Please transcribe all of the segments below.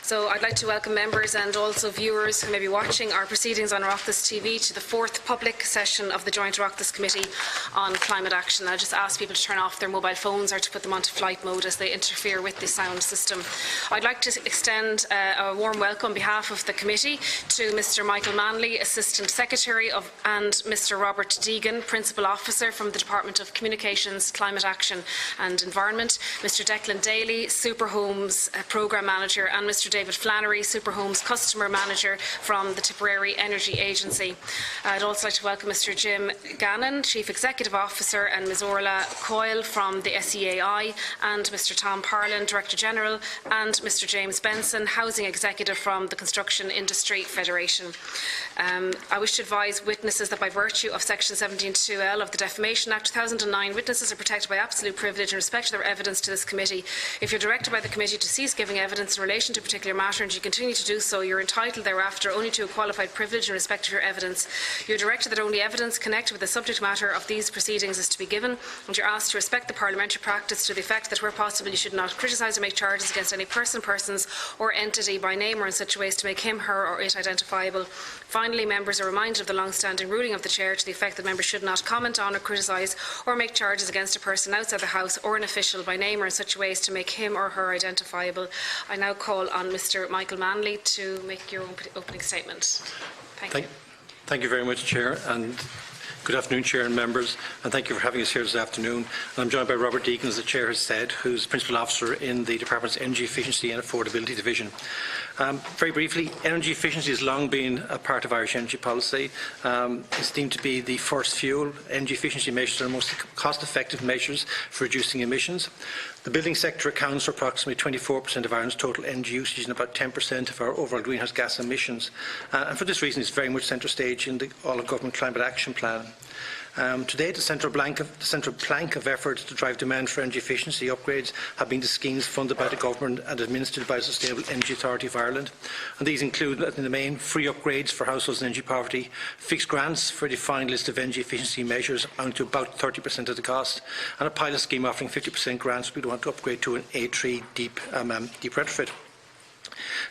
So I'd like to welcome members and also viewers who may be watching our proceedings on Oireachtas TV to the fourth public session of the Joint Oireachtas Committee on Climate Action. I just ask people to turn off their mobile phones or to put them onto flight mode as they interfere with the sound system. I'd like to extend a warm welcome on behalf of the committee to Mr Michael Manley, Assistant Secretary and Mr Robert Deegan, Principal Officer from the Department of Communications, Climate Action and Environment, Mr Declan Daly, Superhomes Programme Manager, and Mr David Flannery, Superhomes Customer Manager from the Tipperary Energy Agency. I'd also like to welcome Mr Jim Gannon, Chief Executive Officer, and Ms Orla Coyle from the SEAI, and Mr Tom Parlin, Director General, and Mr James Benson, Housing Executive from the Construction Industry Federation. I wish to advise witnesses that by virtue of Section 17(2)(l) of the Defamation Act 2009, witnesses are protected by absolute privilege in respect of their evidence to this committee. If you're directed by the committee to cease giving evidence in relation to a particular matter and you continue to do so, you're entitled thereafter only to a qualified privilege in respect of your evidence. You're directed that only evidence connected with the subject matter of these proceedings is to be given, and you're asked to respect the parliamentary practice to the effect that where possible you should not criticise or make charges against any person, persons or entity by name or in such a way as to make him, her or it identifiable. Finally, members are reminded of the long-standing ruling of the Chair to the effect that members should not comment on or criticise or make charges against a person outside the House or an official by name or in such a way as to make him or her identifiable. I now call on Mr Michael Manley to make your opening statement. Thank you very much, Chair. And good afternoon, Chair and members, and thank you for having us here this afternoon. And I'm joined by Robert Deegan, as the Chair has said, who's Principal Officer in the Department's Energy Efficiency and Affordability Division. Very briefly, energy efficiency has long been a part of Irish energy policy. It's deemed to be the first fuel. Energy efficiency measures are the most cost-effective measures for reducing emissions. The building sector accounts for approximately 24% of Ireland's total energy usage and about 10% of our overall greenhouse gas emissions. And for this reason, it's very much centre stage in the all-of-government climate action plan. Today, the central plank of efforts to drive demand for energy efficiency upgrades have been the schemes funded by the Government and administered by the Sustainable Energy Authority of Ireland. And these include, in the main, free upgrades for households in energy poverty, fixed grants for a defined list of energy efficiency measures amounting to about 30% of the cost, and a pilot scheme offering 50% grants if we want to upgrade to an A3 deep retrofit.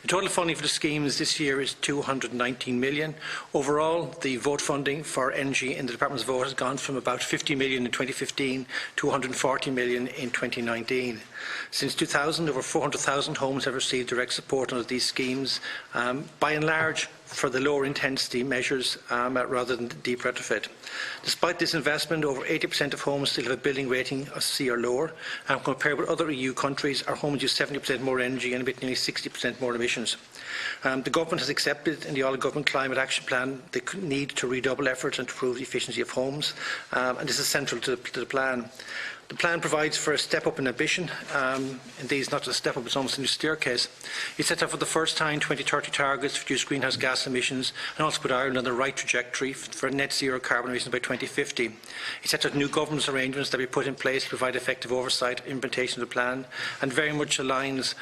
The total funding for the schemes this year is 219 million. Overall, the vote funding for energy in the Department's vote has gone from about 50 million in 2015 to 140 million in 2019. Since 2000, over 400,000 homes have received direct support under these schemes, by and large for the lower intensity measures rather than the deep retrofit. Despite this investment, over 80% of homes still have a building rating of C or lower, and compared with other EU countries, our homes use 70% more energy and emit nearly 60% more emissions. The Government has accepted in the All-Government Climate Action Plan the need to redouble efforts and to improve the efficiency of homes, and this is central to the plan. The plan provides for a step up in ambition. Indeed, it's not just a step up, it's almost a new staircase. It sets out for the first time 2030 targets to reduce greenhouse gas emissions and also put Ireland on the right trajectory for net zero carbon emissions by 2050. It sets out new governance arrangements that will be put in place to provide effective oversight and implementation of the plan, and very much aligns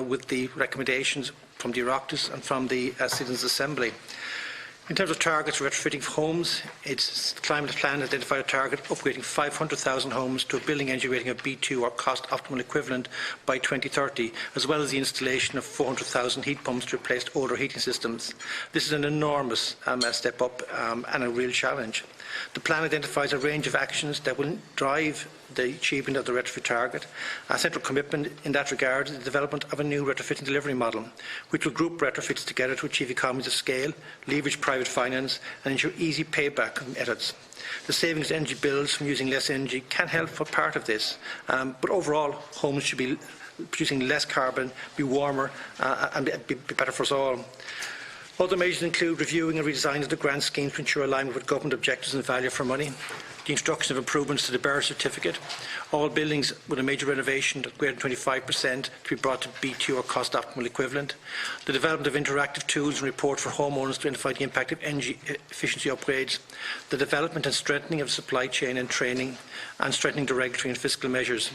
with the recommendations from the Oireachtas and from the Citizens' Assembly. In terms of targets for retrofitting homes, its climate plan identified a target upgrading 500,000 homes to a building energy rating of B2 or cost optimal equivalent by 2030, as well as the installation of 400,000 heat pumps to replace older heating systems. This is an enormous step up and a real challenge. The plan identifies a range of actions that will drive the achievement of the retrofit target. A central commitment in that regard is the development of a new retrofitting delivery model, which will group retrofits together to achieve economies of scale, leverage private finance and ensure easy payback methods. The savings in energy bills from using less energy can help for part of this, but overall homes should be producing less carbon, be warmer and be better for us all. Other measures include reviewing and redesigning of the grant schemes to ensure alignment with government objectives and value for money, the introduction of improvements to the bearer certificate, all buildings with a major renovation of greater than 25% to be brought to B2 or cost optimal equivalent, the development of interactive tools and reports for homeowners to identify the impact of energy efficiency upgrades, the development and strengthening of supply chain and training, and strengthening the regulatory and fiscal measures.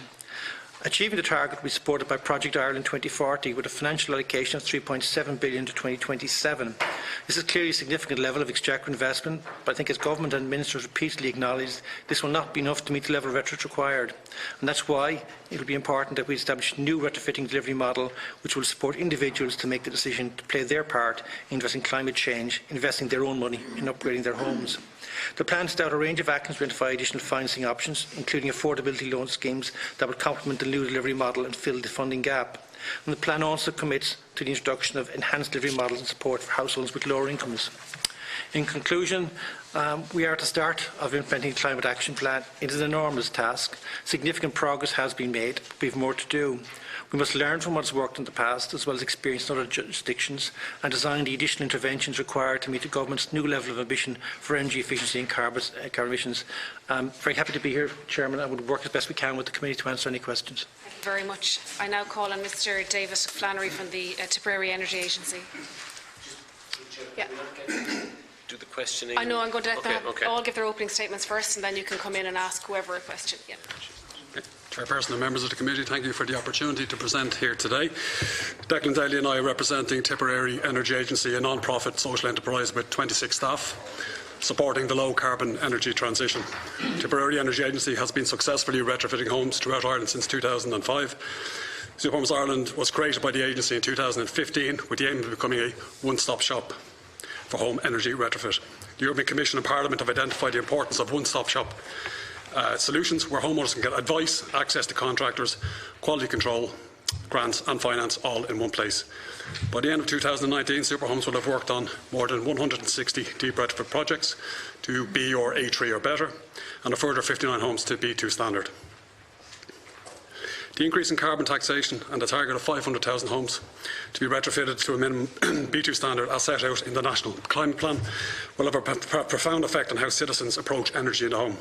Achieving the target will be supported by Project Ireland 2040 with a financial allocation of €3.7 billion to 2027. This is clearly a significant level of exchequer investment, but I think as Government and Ministers repeatedly acknowledged, this will not be enough to meet the level of retrofit required. And that's why it will be important that we establish a new retrofitting delivery model which will support individuals to make the decision to play their part in addressing climate change, investing their own money in upgrading their homes. The plan set out a range of actions to identify additional financing options, including affordability loan schemes that would complement the new delivery model and fill the funding gap. And the plan also commits to the introduction of enhanced delivery models and support for households with lower incomes. In conclusion, we are at the start of implementing the Climate Action Plan. It is an enormous task. Significant progress has been made, but we have more to do. We must learn from what has worked in the past, as well as experience in other jurisdictions, and design the additional interventions required to meet the Government's new level of ambition for energy efficiency and carbon emissions. I'm very happy to be here, Chairman. I would work as best we can with the committee to answer any questions. Thank you very much. I now call on Mr. David Flannery from the Tipperary Energy Agency. Yeah. Do the questioning. I know, I'm going to let them okay. all give their opening statements first, and then you can come in and ask whoever a question. Yeah. Chairperson and members of the committee, thank you for the opportunity to present here today. Declan Daly and I are representing Tipperary Energy Agency, a non-profit social enterprise with 26 staff, supporting the low-carbon energy transition. Tipperary Energy Agency has been successfully retrofitting homes throughout Ireland since 2005. Superhomes Ireland was created by the agency in 2015 with the aim of becoming a one-stop shop for home energy retrofit. The European Commission and Parliament have identified the importance of one-stop shop solutions where homeowners can get advice, access to contractors, quality control, grants and finance all in one place. By the end of 2019, Superhomes will have worked on more than 160 deep retrofit projects to B or A3 or better, and a further 59 homes to B2 standard. The increase in carbon taxation and the target of 500,000 homes to be retrofitted to a minimum B2 standard as set out in the National Climate Plan will have a profound effect on how citizens approach energy in the home.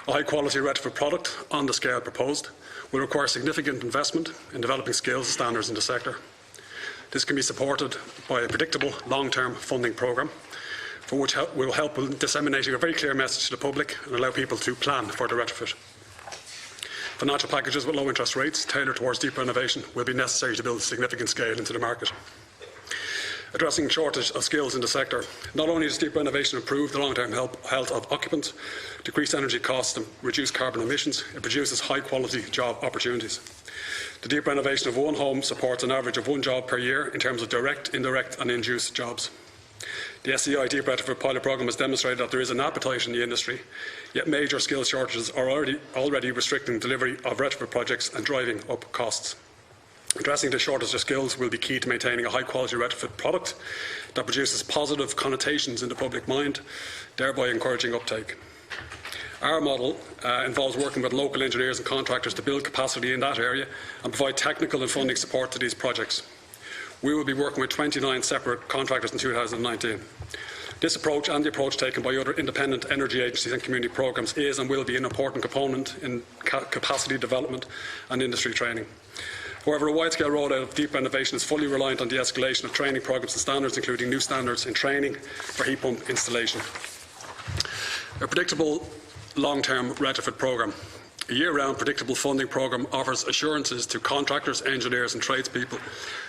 A high-quality retrofit product on the scale proposed will require significant investment in developing skills and standards in the sector. This can be supported by a predictable long-term funding programme, for which will help with disseminating a very clear message to the public and allow people to plan for the retrofit. Financial packages with low interest rates tailored towards deep renovation will be necessary to build significant scale into the market. Addressing shortage of skills in the sector, not only does deep renovation improve the long-term health of occupants, decrease energy costs and reduce carbon emissions, it produces high-quality job opportunities. The deep renovation of one home supports an average of one job per year in terms of direct, indirect and in-use jobs. The SEI Deep Retrofit Pilot Programme has demonstrated that there is an appetite in the industry, yet major skills shortages are already restricting delivery of retrofit projects and driving up costs. Addressing the shortage of skills will be key to maintaining a high-quality retrofit product that produces positive connotations in the public mind, thereby encouraging uptake. Our model involves working with local engineers and contractors to build capacity in that area and provide technical and funding support to these projects. We will be working with 29 separate contractors in 2019. This approach and the approach taken by other independent energy agencies and community programmes is and will be an important component in capacity development and industry training. However, a wide-scale rollout of deep renovation is fully reliant on the escalation of training programmes and standards, including new standards in training for heat pump installation. A predictable long-term retrofit programme. A year-round predictable funding programme offers assurances to contractors, engineers and tradespeople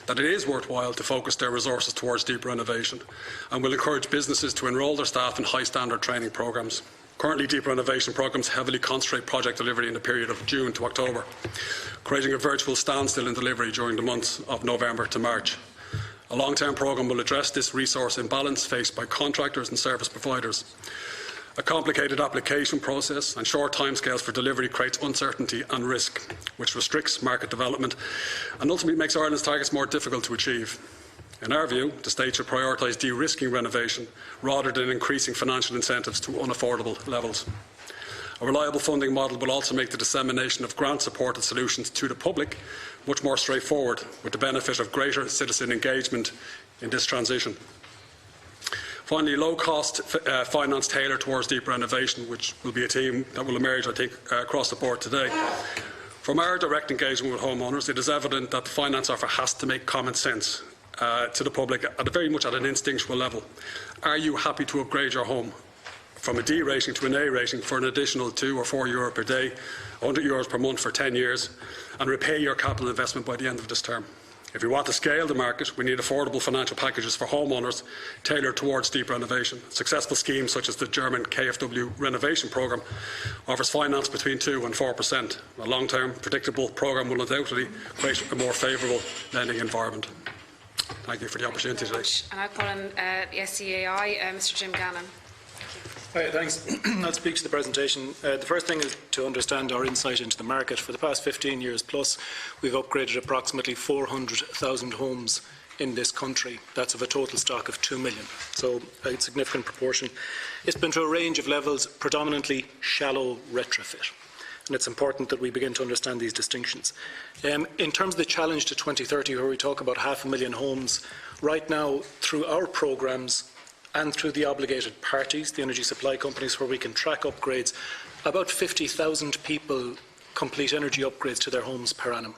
that it is worthwhile to focus their resources towards deep renovation and will encourage businesses to enrol their staff in high-standard training programmes. Currently, deep renovation programmes heavily concentrate project delivery in the period of June to October, creating a virtual standstill in delivery during the months of November to March. A long-term programme will address this resource imbalance faced by contractors and service providers. A complicated application process and short timescales for delivery creates uncertainty and risk, which restricts market development and ultimately makes Ireland's targets more difficult to achieve. In our view, the state should prioritise de-risking renovation rather than increasing financial incentives to unaffordable levels. A reliable funding model will also make the dissemination of grant-supported solutions to the public much more straightforward, with the benefit of greater citizen engagement in this transition. Finally, low-cost finance tailored towards deep renovation, which will be a theme that will emerge, I think, across the board today. From our direct engagement with homeowners, it is evident that the finance offer has to make common sense to the public very much at an instinctual level. Are you happy to upgrade your home from a D rating to an A rating for an additional €2 or €4 per day, €100 per month for 10 years, and repay your capital investment by the end of this term. If we want to scale the market, we need affordable financial packages for homeowners tailored towards deep renovation. Successful schemes such as the German KfW renovation programme offers finance between 2 and 4%. A long-term, predictable programme will undoubtedly create a more favourable lending environment. Thank you for the opportunity today. And I call on the SCAI, Mr Jim Gannon. Hi, thanks. I'll speak to the presentation. The first thing is to understand our insight into the market. For the past 15 years plus, we've upgraded approximately 400,000 homes in this country. That's of a total stock of 2 million, so a significant proportion. It's been to a range of levels, predominantly shallow retrofit. And it's important that we begin to understand these distinctions. In terms of the challenge to 2030, where we talk about 500,000 homes, right now, through our programmes, and through the obligated parties, the energy supply companies, where we can track upgrades, about 50,000 people complete energy upgrades to their homes per annum.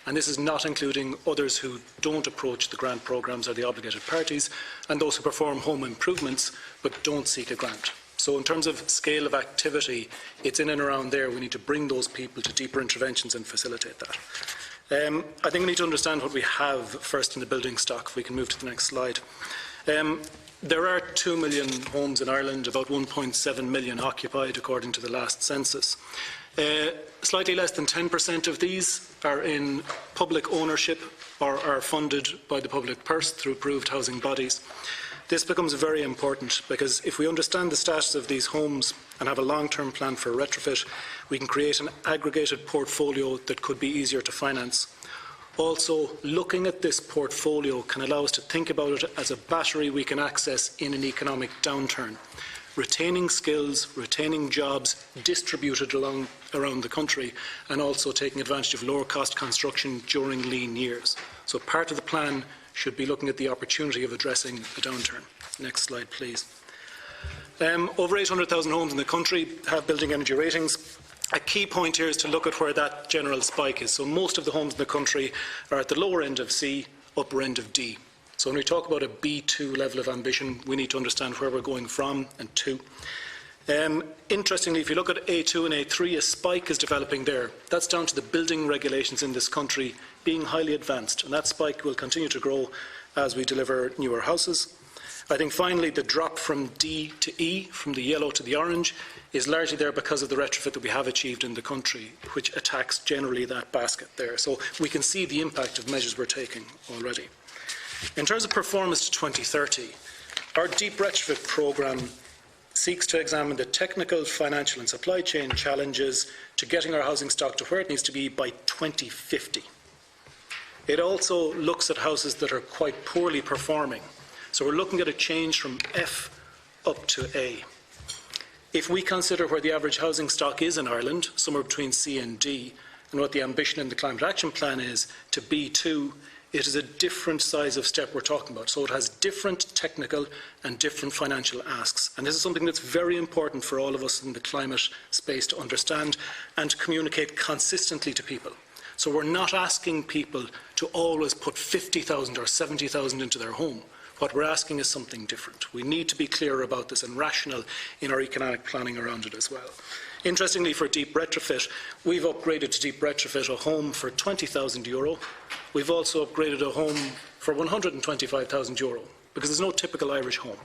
And this is not including others who don't approach the grant programmes or the obligated parties, and those who perform home improvements but don't seek a grant. So in terms of scale of activity, it's in and around there. We need to bring those people to deeper interventions and facilitate that. I think we need to understand what we have first in the building stock. If we can move to the next slide. There are 2 million homes in Ireland, about 1.7 million occupied according to the last census. Slightly less than 10% of these are in public ownership or are funded by the public purse through approved housing bodies. This becomes very important because if we understand the status of these homes and have a long-term plan for retrofit, we can create an aggregated portfolio that could be easier to finance. Also, looking at this portfolio can allow us to think about it as a battery we can access in an economic downturn. Retaining skills, retaining jobs distributed around the country, and also taking advantage of lower cost construction during lean years. So part of the plan should be looking at the opportunity of addressing a downturn. Next slide, please. Over 800,000 homes in the country have building energy ratings. A key point here is to look at where that general spike is. So most of the homes in the country are at the lower end of C, upper end of D. So when we talk about a B2 level of ambition, we need to understand where we're going from and to. Interestingly, if you look at A2 and A3, a spike is developing there. That's down to the building regulations in this country being highly advanced, and that spike will continue to grow as we deliver newer houses. I think finally the drop from D to E, from the yellow to the orange, is largely there because of the retrofit that we have achieved in the country, which attacks generally that basket there. So we can see the impact of measures we're taking already. In terms of performance to 2030, our deep retrofit programme seeks to examine the technical, financial and supply chain challenges to getting our housing stock to where it needs to be by 2050. It also looks at houses that are quite poorly performing. So we're looking at a change from F up to A. If we consider where the average housing stock is in Ireland, somewhere between C and D, and what the ambition in the Climate Action Plan is to B2, it is a different size of step we're talking about. So it has different technical and different financial asks. And this is something that's very important for all of us in the climate space to understand and to communicate consistently to people. So we're not asking people to always put 50,000 or 70,000 into their home. What we're asking is something different. We need to be clear about this and rational in our economic planning around it as well. Interestingly, for deep retrofit, we've upgraded to deep retrofit a home for €20,000. We've also upgraded a home for €125,000 because there's no typical Irish home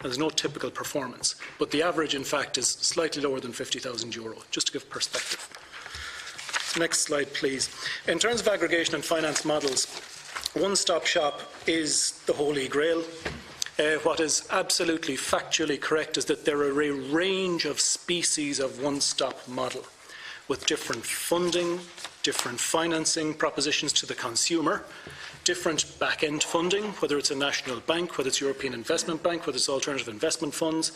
and there's no typical performance. But the average, in fact, is slightly lower than €50,000, just to give perspective. Next slide, please. In terms of aggregation and finance models, one-stop shop is the holy grail. What is absolutely factually correct is that there are a range of species of one-stop model with different funding, different financing propositions to the consumer, different back-end funding, whether it's a national bank, whether it's European Investment Bank, whether it's alternative investment funds,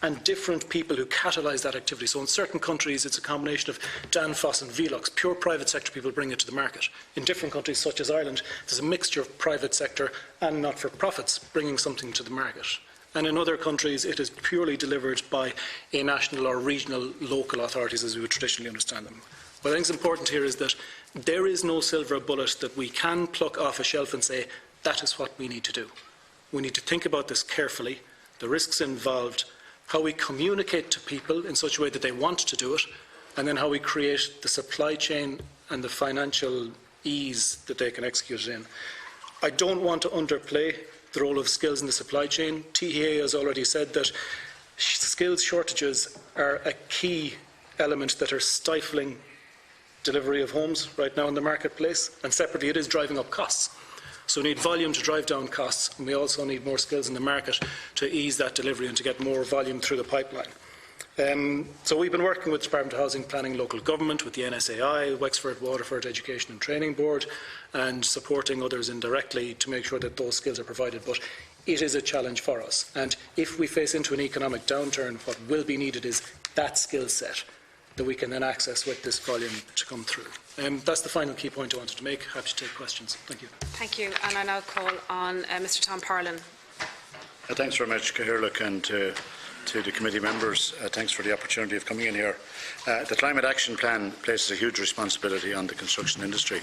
and different people who catalyse that activity. So in certain countries, it's a combination of Danfoss and Velux, pure private sector people bring it to the market. In different countries, such as Ireland, there's a mixture of private sector and not-for-profits bringing something to the market. And in other countries, it is purely delivered by a national or regional local authorities, as we would traditionally understand them. What I think is important here is that there is no silver bullet that we can pluck off a shelf and say, that is what we need to do. We need to think about this carefully, the risks involved, how we communicate to people in such a way that they want to do it, and then how we create the supply chain and the financial ease that they can execute it in. I don't want to underplay the role of skills in the supply chain. TEA has already said that skills shortages are a key element that are stifling delivery of homes right now in the marketplace, and separately it is driving up costs. So we need volume to drive down costs, and we also need more skills in the market to ease that delivery and to get more volume through the pipeline. So we've been working with the Department of Housing, Planning, Local Government, with the NSAI, Wexford, Waterford Education and Training Board, and supporting others indirectly to make sure that those skills are provided. But it is a challenge for us, and if we face into an economic downturn, what will be needed is that skill set that we can then access with this volume to come through. That's the final key point I wanted to make. Happy to take questions. Thank you. Thank you. And I now call on Mr. Tom Parlin. Thanks very much, Cathaoirleach, and to the committee members. Thanks for the opportunity of coming in here. The Climate Action Plan places a huge responsibility on the construction industry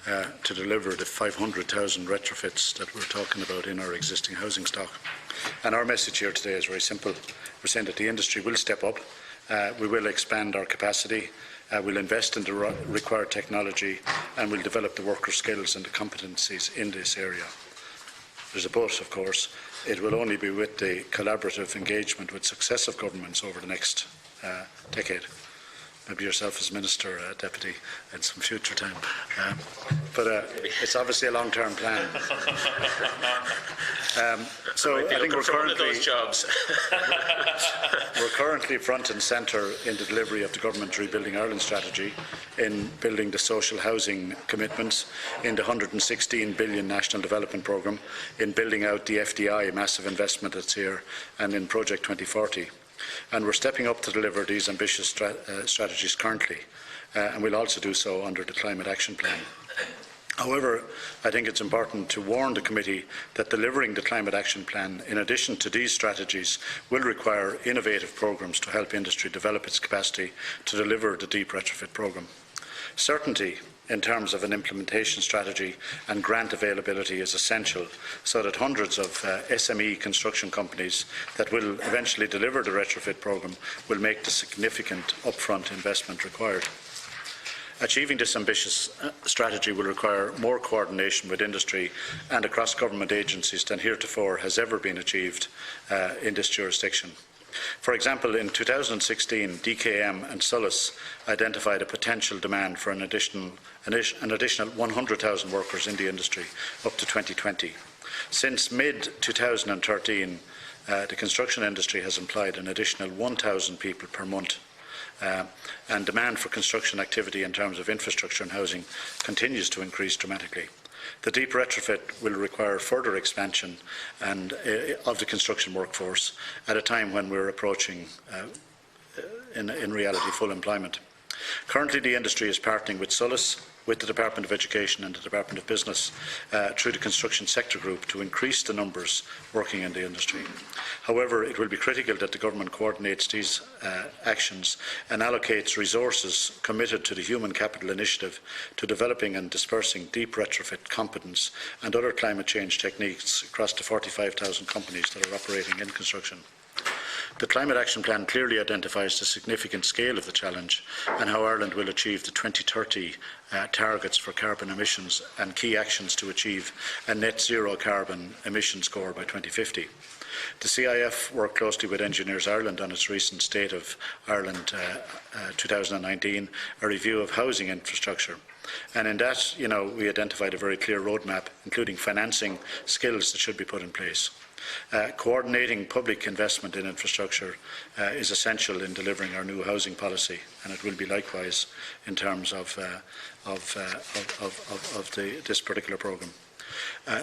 to deliver the 500,000 retrofits that we're talking about in our existing housing stock. And our message here today is very simple. We're saying that the industry will step up. We will expand our capacity, we'll invest in the required technology, and we'll develop the worker skills and the competencies in this area. There's a but, of course. It will only be with the collaborative engagement with successive governments over the next decade. Maybe yourself as Minister, Deputy, in some future time. But it's obviously a long-term plan. So I think we're currently front and centre in the delivery of the Government Rebuilding Ireland strategy, in building the social housing commitments, in the 116 billion National Development Programme, in building out the FDI, massive investment that's here, and in Project 2040. And we're stepping up to deliver these ambitious strategies currently, and we'll also do so under the Climate Action Plan. However, I think it's important to warn the committee that delivering the Climate Action Plan, in addition to these strategies, will require innovative programmes to help industry develop its capacity to deliver the deep retrofit programme. Certainty in terms of an implementation strategy and grant availability is essential, so that hundreds of SME construction companies that will eventually deliver the retrofit programme will make the significant upfront investment required. Achieving this ambitious strategy will require more coordination with industry and across government agencies than heretofore has ever been achieved in this jurisdiction. For example, in 2016, DKM and Sulis identified a potential demand for an additional 100,000 workers in the industry up to 2020. Since mid-2013, the construction industry has employed an additional 1,000 people per month. And demand for construction activity in terms of infrastructure and housing continues to increase dramatically. The deep retrofit will require further expansion of the construction workforce at a time when we're approaching, in reality, full employment. Currently, the industry is partnering with Sulis, with the Department of Education and the Department of Business through the Construction Sector Group to increase the numbers working in the industry. However, it will be critical that the Government coordinates these actions and allocates resources committed to the Human Capital Initiative to developing and dispersing deep retrofit competence and other climate change techniques across the 45,000 companies that are operating in construction. The Climate Action Plan clearly identifies the significant scale of the challenge and how Ireland will achieve the 2030 targets for carbon emissions and key actions to achieve a net zero carbon emission score by 2050. The CIF worked closely with Engineers Ireland on its recent State of Ireland 2019, a review of housing infrastructure. And in that, we identified a very clear roadmap, including financing skills that should be put in place. Coordinating public investment in infrastructure is essential in delivering our new housing policy, and it will be likewise in terms of this particular programme.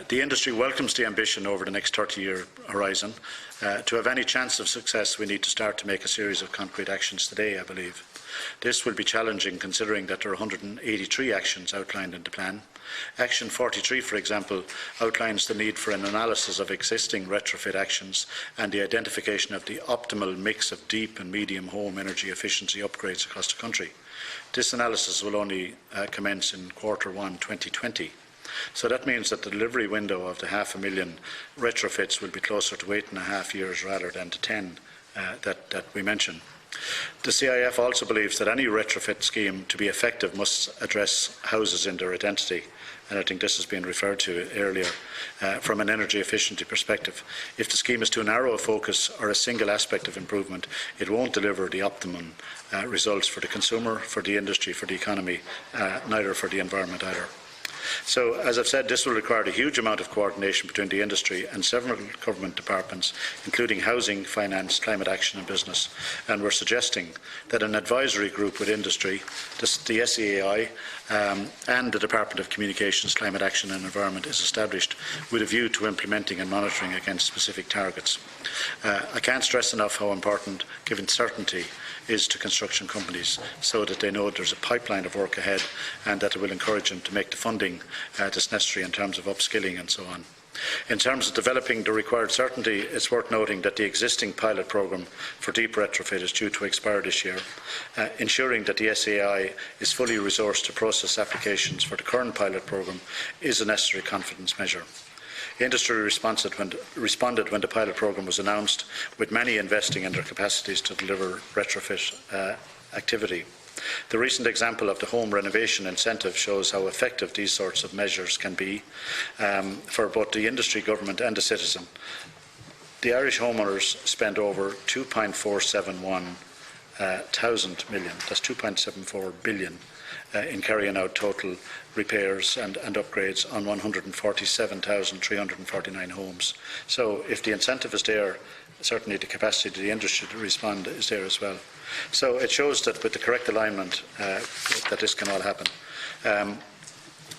The industry welcomes the ambition over the next 30-year horizon. To have any chance of success, we need to start to make a series of concrete actions today, I believe. This will be challenging considering that there are 183 actions outlined in the plan. Action 43, for example, outlines the need for an analysis of existing retrofit actions and the identification of the optimal mix of deep and medium home energy efficiency upgrades across the country. This analysis will only commence in Q1 2020. So that means that the delivery window of the 500,000 retrofits will be closer to 8.5 years rather than to 10 that we mention. The CIF also believes that any retrofit scheme to be effective must address houses in their identity, and I think this has been referred to earlier, from an energy efficiency perspective. If the scheme is too narrow a focus or a single aspect of improvement, it won't deliver the optimum results for the consumer, for the industry, for the economy, neither for the environment either. So, as I've said, this will require a huge amount of coordination between the industry and several government departments, including housing, finance, climate action and business. And we're suggesting that an advisory group with industry, the SEAI and the Department of Communications, Climate Action and Environment is established with a view to implementing and monitoring against specific targets. I can't stress enough how important giving certainty is to construction companies, so that they know there's a pipeline of work ahead and that it will encourage them to make the funding that's necessary in terms of upskilling and so on. In terms of developing the required certainty, it's worth noting that the existing pilot programme for deep retrofit is due to expire this year. Ensuring that the SAI is fully resourced to process applications for the current pilot programme is a necessary confidence measure. Industry responded when the pilot programme was announced, with many investing in their capacities to deliver retrofit activity. The recent example of the home renovation incentive shows how effective these sorts of measures can be for both the industry, government and the citizen. The Irish homeowners spend over 2.471 thousand million, that's 2.74 billion, in carrying out total repairs and upgrades on 147,349 homes. So if the incentive is there, certainly the capacity of the industry to respond is there as well. So it shows that with the correct alignment that this can all happen.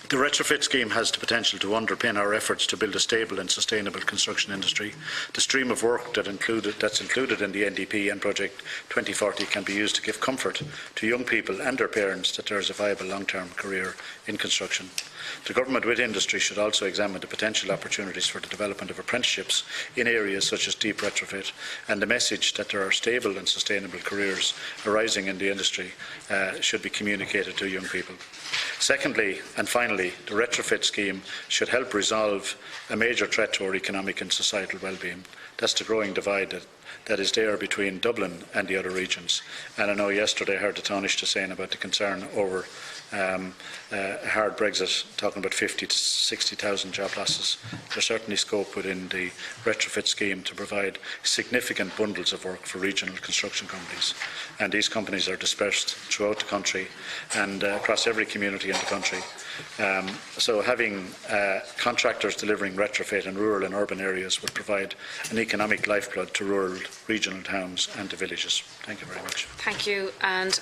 The retrofit scheme has the potential to underpin our efforts to build a stable and sustainable construction industry. The stream of work that's included in the NDP and Project 2040 can be used to give comfort to young people and their parents that there is a viable long-term career in construction. The government with industry should also examine the potential opportunities for the development of apprenticeships in areas such as deep retrofit, and the message that there are stable and sustainable careers arising in the industry should be communicated to young people. Secondly, and finally, the retrofit scheme should help resolve a major threat to our economic and societal well-being. That's the growing divide that is there between Dublin and the other regions. And I know yesterday I heard the Taoiseach saying about the concern over a hard Brexit, talking about 50 to 60,000 job losses. There's certainly scope within the retrofit scheme to provide significant bundles of work for regional construction companies. And these companies are dispersed throughout the country and across every community in the country. So having contractors delivering retrofit in rural and urban areas would provide an economic lifeblood to rural, regional towns and to villages. Thank you very much. Thank you. And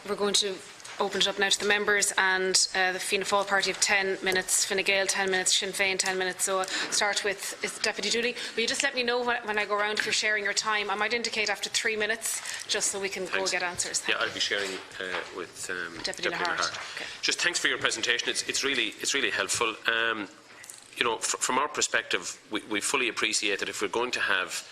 we're going to open it up now to the members, and the Fianna Fáil party of 10 minutes, Fine Gael 10 minutes, Sinn Féin 10 minutes. So I'll start with Deputy Dooley. Will you just let me know when I go around if you're sharing your time? I might indicate after 3 minutes, just so we can go get answers. Yeah, I'll be sharing with Deputy Lahart. Okay. Just thanks for your presentation. It's really helpful. You know, from our perspective, we fully appreciate that if we're going to have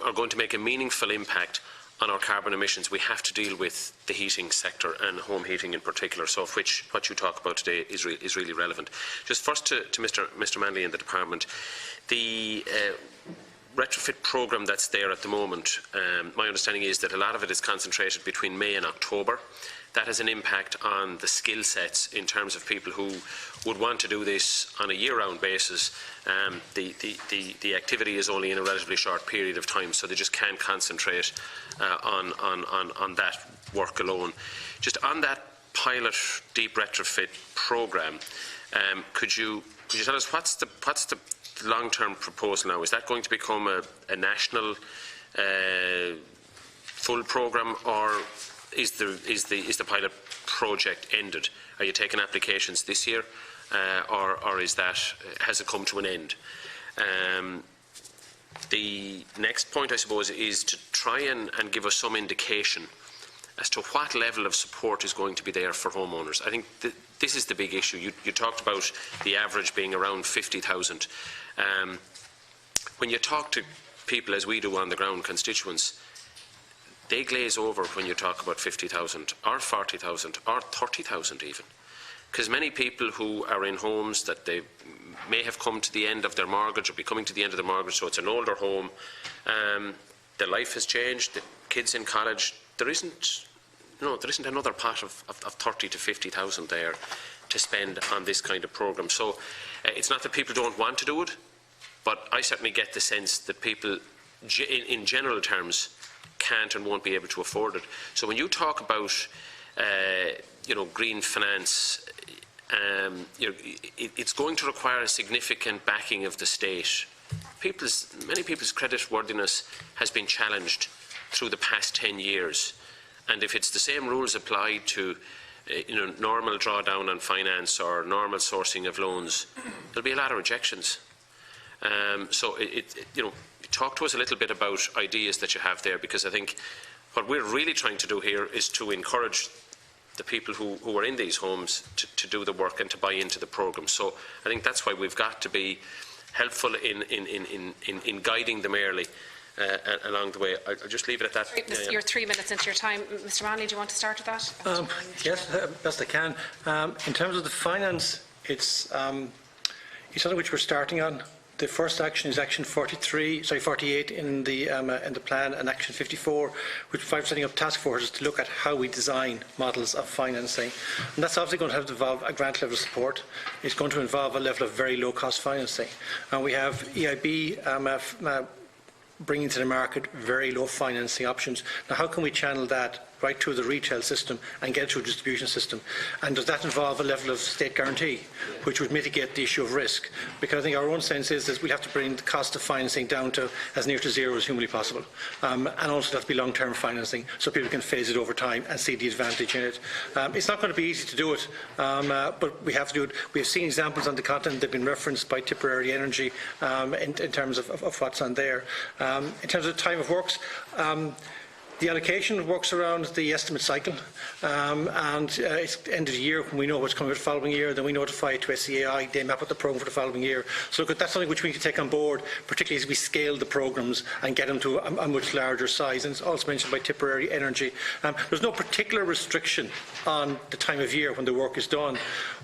are going to make a meaningful impact on our carbon emissions, we have to deal with the heating sector and home heating in particular, so of which what you talk about today is really relevant. Just first to Mr Manley and the department, the retrofit programme that's there at the moment, my understanding is that a lot of it is concentrated between May and October. That has an impact on the skill sets in terms of people who would want to do this on a year-round basis. The activity is only in a relatively short period of time, so they just can't concentrate on that work alone. Just on that pilot deep retrofit programme, could you tell us what's the long-term proposal now? Is that going to become a national full programme, or is the pilot project ended? Are you taking applications this year, or has it come to an end? The next point, I suppose, is to try and give us some indication as to what level of support is going to be there for homeowners. I think this is the big issue. You talked about the average being around 50,000. When you talk to people, as we do on the ground, constituents, they glaze over when you talk about 50,000 or 40,000 or 30,000 even. Because many people who are in homes that they may have come to the end of their mortgage or be coming to the end of their mortgage, so it's an older home, their life has changed, the kids in college, there isn't another pot of 30 to 50,000 there to spend on this kind of programme. So it's not that people don't want to do it, but I certainly get the sense that people, in general terms, can't and won't be able to afford it. So when you talk about green finance, it's going to require a significant backing of the state. Many people's creditworthiness has been challenged through the past 10 years, and if it's the same rules applied to normal drawdown on finance or normal sourcing of loans, there'll be a lot of rejections. So talk to us a little bit about ideas that you have there, because I think what we're really trying to do here is to encourage the people who are in these homes to do the work and to buy into the programme. So I think that's why we've got to be helpful in guiding them early along the way. I'll just leave it at that. You're 3 minutes into your time. Mr. Manley, do you want to start with that? Yes, best I can. In terms of the finance, it's something which we're starting on. The first action is Action 48 in the plan, and Action 54, which provides setting up task forces to look at how we design models of financing. And that's obviously going to have to involve a grant level support. It's going to involve a level of very low cost financing. And we have EIB bringing to the market very low financing options. Now, how can we channel that right through the retail system and get it through a distribution system? And does that involve a level of state guarantee, which would mitigate the issue of risk? Because I think our own sense is that we have to bring the cost of financing down to as near to zero as humanly possible. And also that to be long-term financing, so people can phase it over time and see the advantage in it. It's not going to be easy to do it, but we have to do it. We have seen examples on the continent that have been referenced by Tipperary Energy in terms of what's on there. In terms of the time of works, the allocation works around the estimate cycle, and it's the end of the year when we know what's coming for the following year. Then we notify it to SCAI, they map out the programme for the following year. So look, that's something which we need to take on board, particularly as we scale the programmes and get them to a much larger size. And it's also mentioned by Tipperary Energy. There's no particular restriction on the time of year when the work is done.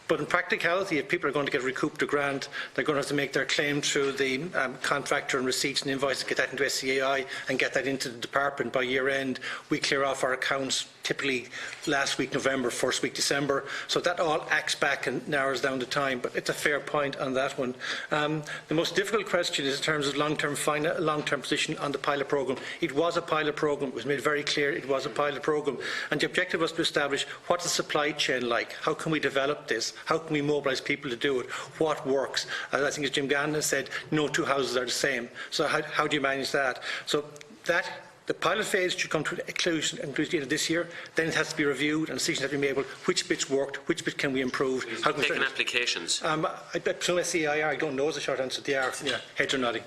But in practicality, if people are going to get recouped a grant, they're going to have to make their claim through the contractor and receipts and invoices, get that into SCAI and get that into the department by year end. We clear off our accounts typically last week November, first week December. So that all acts back and narrows down the time. But it's a fair point on that one. The most difficult question is in terms of long-term position on the pilot programme. It was a pilot programme. It was made very clear it was a pilot programme. And the objective was to establish what's the supply chain like? How can we develop this? How can we mobilise people to do it? What works? As I think as Jim Gannon said, no two houses are the same. So how do you manage that? So the pilot phase should come to a conclusion at the end of this year. Then it has to be reviewed and decisions have to be made about which bits worked, which bit can we improve. How can we take applications? I presume SCAI, I don't know is the short answer. They are. Yeah, heads are nodding.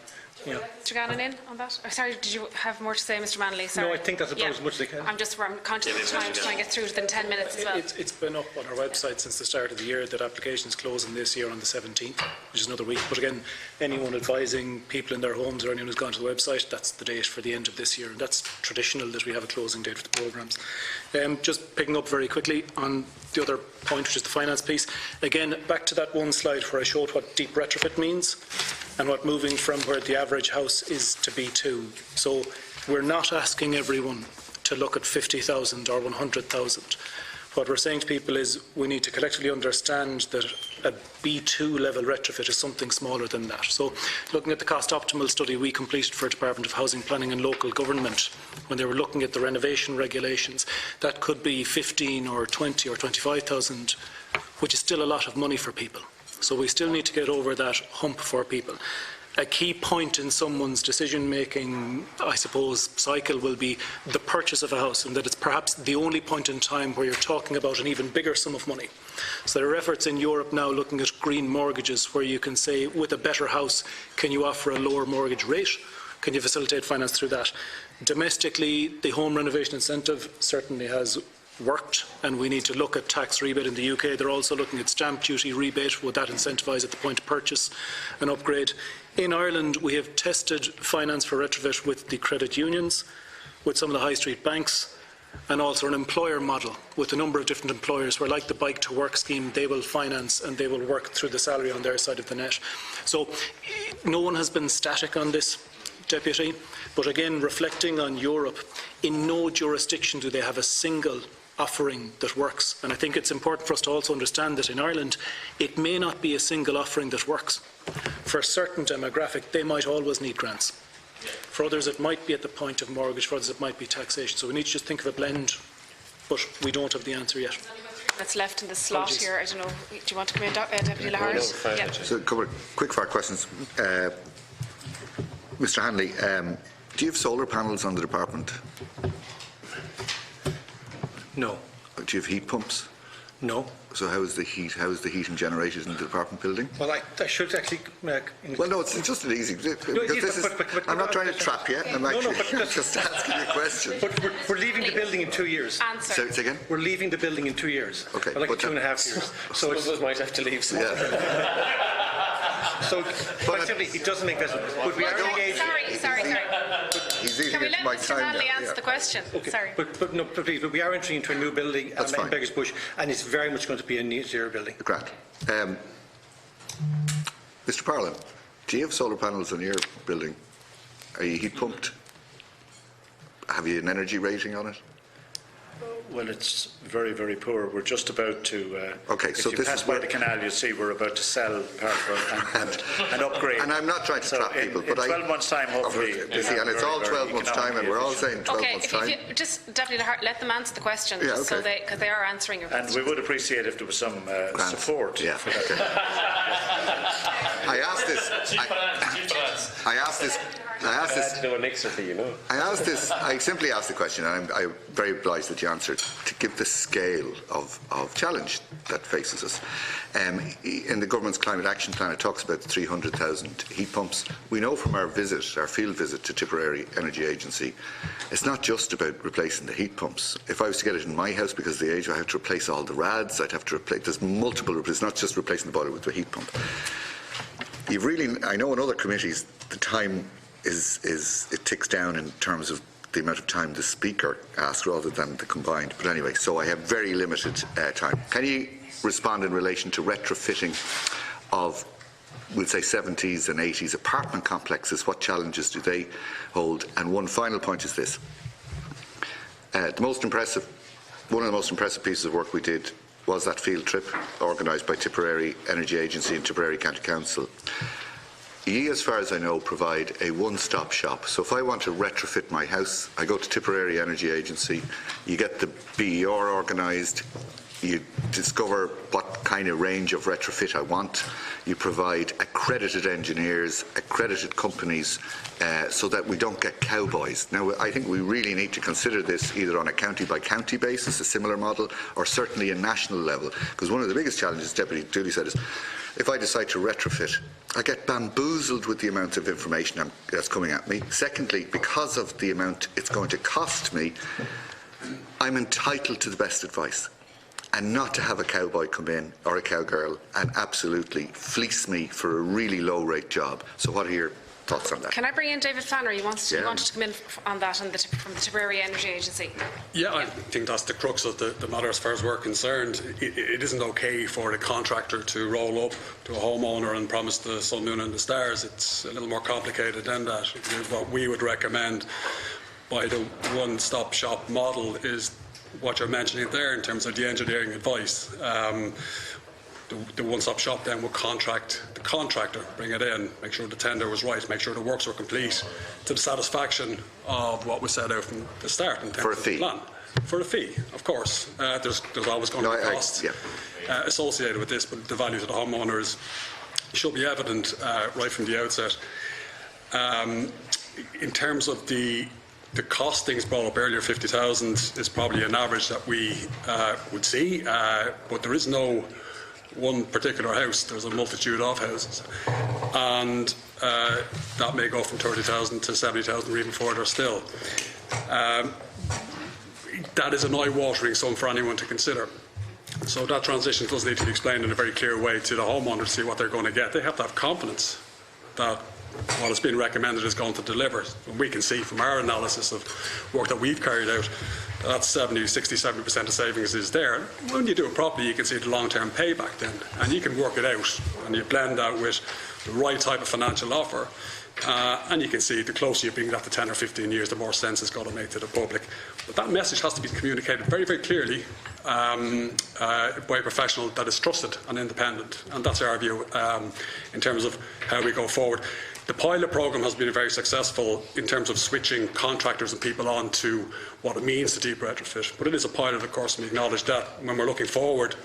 Yeah. Mr. Gannon in on that? Sorry, did you have more to say, Mr. Manley? Sorry. No, I think that's about as much as I can. I'm conscious of the time to try and get through within 10 minutes as well. It's been up on our website since the start of the year that applications closing this year on the 17th, which is another week. But again, anyone advising people in their homes or anyone who's gone to the website, that's the date for the end of this year. And that's traditional that we have a closing date for the programmes. Just picking up very quickly on the other point, which is the finance piece. Again, back to that one slide where I showed what deep retrofit means and what moving from where the average house is to B2. So we're not asking everyone to look at 50,000 or 100,000. What we're saying to people is we need to collectively understand that a B2 level retrofit is something smaller than that. So looking at the cost optimal study we completed for Department of Housing, Planning and Local Government, when they were looking at the renovation regulations, that could be 15 or 20 or 25,000, which is still a lot of money for people. So we still need to get over that hump for people. A key point in someone's decision-making, I suppose, cycle will be the purchase of a house, and that it's perhaps the only point in time where you're talking about an even bigger sum of money. So there are efforts in Europe now looking at green mortgages where you can say, with a better house, can you offer a lower mortgage rate? Can you facilitate finance through that? Domestically, the home renovation incentive certainly has worked, and we need to look at tax rebate in the UK. They're also looking at stamp duty rebate. Would that incentivise at the point of purchase an upgrade? In Ireland, we have tested finance for retrofit with the credit unions, with some of the high street banks, and also an employer model with a number of different employers where, like the Bike to Work scheme, they will finance and they will work through the salary on their side of the net. So no one has been static on this. Deputy. But again, reflecting on Europe, in no jurisdiction do they have a single offering that works. And I think it's important for us to also understand that in Ireland, it may not be a single offering that works. For a certain demographic, they might always need grants. For others, it might be at the point of mortgage. For others, it might be taxation. So we need to just think of a blend, but we don't have the answer yet. That's left in the slot here. I don't know. Do you want to come in, Deputy Lahart? Yeah. So a couple of quick-fire questions. Mr. Hanley, do you have solar panels on the department? No. Do you have heat pumps? No. So how is the heating generated in the department building? Well, I should actually... Well, no, it's just an easy... I'm not trying to trap you. I'm actually just asking you a question. But we're leaving the building in 2 years. Answer. Say again? We're leaving the building in 2 years. Okay. Like 2.5 years. So some of us might have to leave. So, quite simply, it doesn't make that. But we are engaged. Sorry. He's eating Can we into let my Mr. time Hanley there. answer the question? Okay. Sorry. But please, we are entering into a new building in Beggars Bush, and it's very much going to be a net zero building. Grant. Mr. Parlin, do you have solar panels on your building? Are you heat pumped? Have you an energy rating on it? Well, it's very, very poor. We're just about to... okay, so if you pass by the canal, you'll see we're about to sell and upgrade. And I'm not trying to trap people, but 12 months' time, hopefully... and it's all 12 months' time, and we're all saying 12 months' time. Okay, just, Deputy Lahart, let them answer the question, Yeah, because they are answering your question. And we would appreciate if there was some support for that. Okay. I asked this... I simply asked the question, and I'm very obliged that you answered, to give the scale of challenge that faces us. In the government's climate action plan, it talks about 300,000 heat pumps. We know from our field visit to Tipperary Energy Agency, it's not just about replacing the heat pumps. If I was to get it in my house, because of the age, I have to replace all the rads. I'd have to replace. There's multiple. It's not just replacing the boiler with the heat pump. I know in other committees the time it ticks down in terms of the amount of time the speaker asks rather than the combined. But anyway, so I have very limited time. Can you respond in relation to retrofitting of, we'll say, 70s and 80s apartment complexes? What challenges do they hold? And one final point is this. One of the most impressive pieces of work we did was that field trip organised by Tipperary Energy Agency and Tipperary County Council. Ye, as far as I know, provide a one-stop shop. So if I want to retrofit my house, I go to Tipperary Energy Agency, you get the BER organised, you discover what kind of range of retrofit I want, you provide accredited engineers, accredited companies, so that we don't get cowboys. Now, I think we really need to consider this either on a county-by-county basis, a similar model, or certainly a national level, because one of the biggest challenges, Deputy Dooley said, is if I decide to retrofit, I get bamboozled with the amount of information that's coming at me. Secondly, because of the amount it's going to cost me, I'm entitled to the best advice, and not to have a cowboy come in, or a cowgirl, and absolutely fleece me for a really low-rate job. So what are your thoughts on that? Can I bring in David Flannery? You wanted to come in on that from the Tipperary Energy Agency. Yeah, I think that's the crux of the matter as far as we're concerned. It isn't okay for a contractor to roll up to a homeowner and promise the sun, moon and the stars. It's a little more complicated than that. What we would recommend by the one-stop shop model is what you're mentioning there in terms of the engineering advice. The one-stop shop then will contract the contractor, bring it in, make sure the tender was right, make sure the works were complete to the satisfaction of what was set out from the start in terms of the plan. For a fee, of course. There's always going to be costs associated with this, but the value to the homeowners should be evident right from the outset. In terms of the costings brought up earlier, 50,000 is probably an average that we would see, but there is no one particular house. There's a multitude of houses, and that may go from 30,000 to 70,000 or even further still. That is an eye-watering sum for anyone to consider. So that transition does need to be explained in a very clear way to the homeowner to see what they're going to get. They have to have confidence that what is being recommended is going to deliver. We can see from our analysis of work that we've carried out that 70% of savings is there. When you do it properly, you can see the long-term payback then, and you can work it out, and you blend that with the right type of financial offer. And you can see the closer you bring that to 10 or 15 years, the more sense it's going to make to the public. But that message has to be communicated very, very clearly by a professional that is trusted and independent. And that's our view in terms of how we go forward. The pilot programme has been very successful in terms of switching contractors and people on to what it means to deep retrofit. But it is a pilot, of course, and we acknowledge that. When we're looking forward,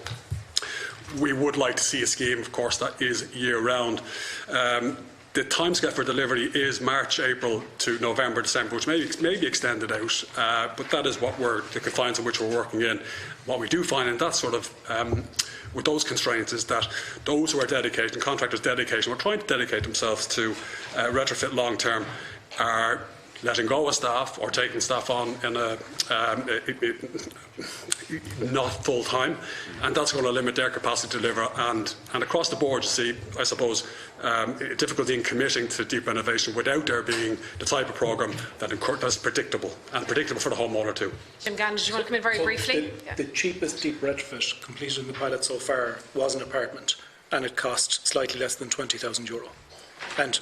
we would like to see a scheme, of course, that is year-round. The timescale for delivery is March, April to November, December, which may be extended out, but that is what the confines in which we're working in. What we do find in that sort of, with those constraints, is that those who are dedicated, and contractors dedicated, who are trying to dedicate themselves to retrofit long-term, are letting go of staff or taking staff on in a not full time, and that's going to limit their capacity to deliver. And across the board, you see, I suppose, difficulty in committing to deep renovation without there being the type of programme that's predictable, and predictable for the homeowner too. Jim Gannon, do you want to come in very briefly? The cheapest deep retrofit completed in the pilot so far was an apartment, and it cost slightly less than €20,000. And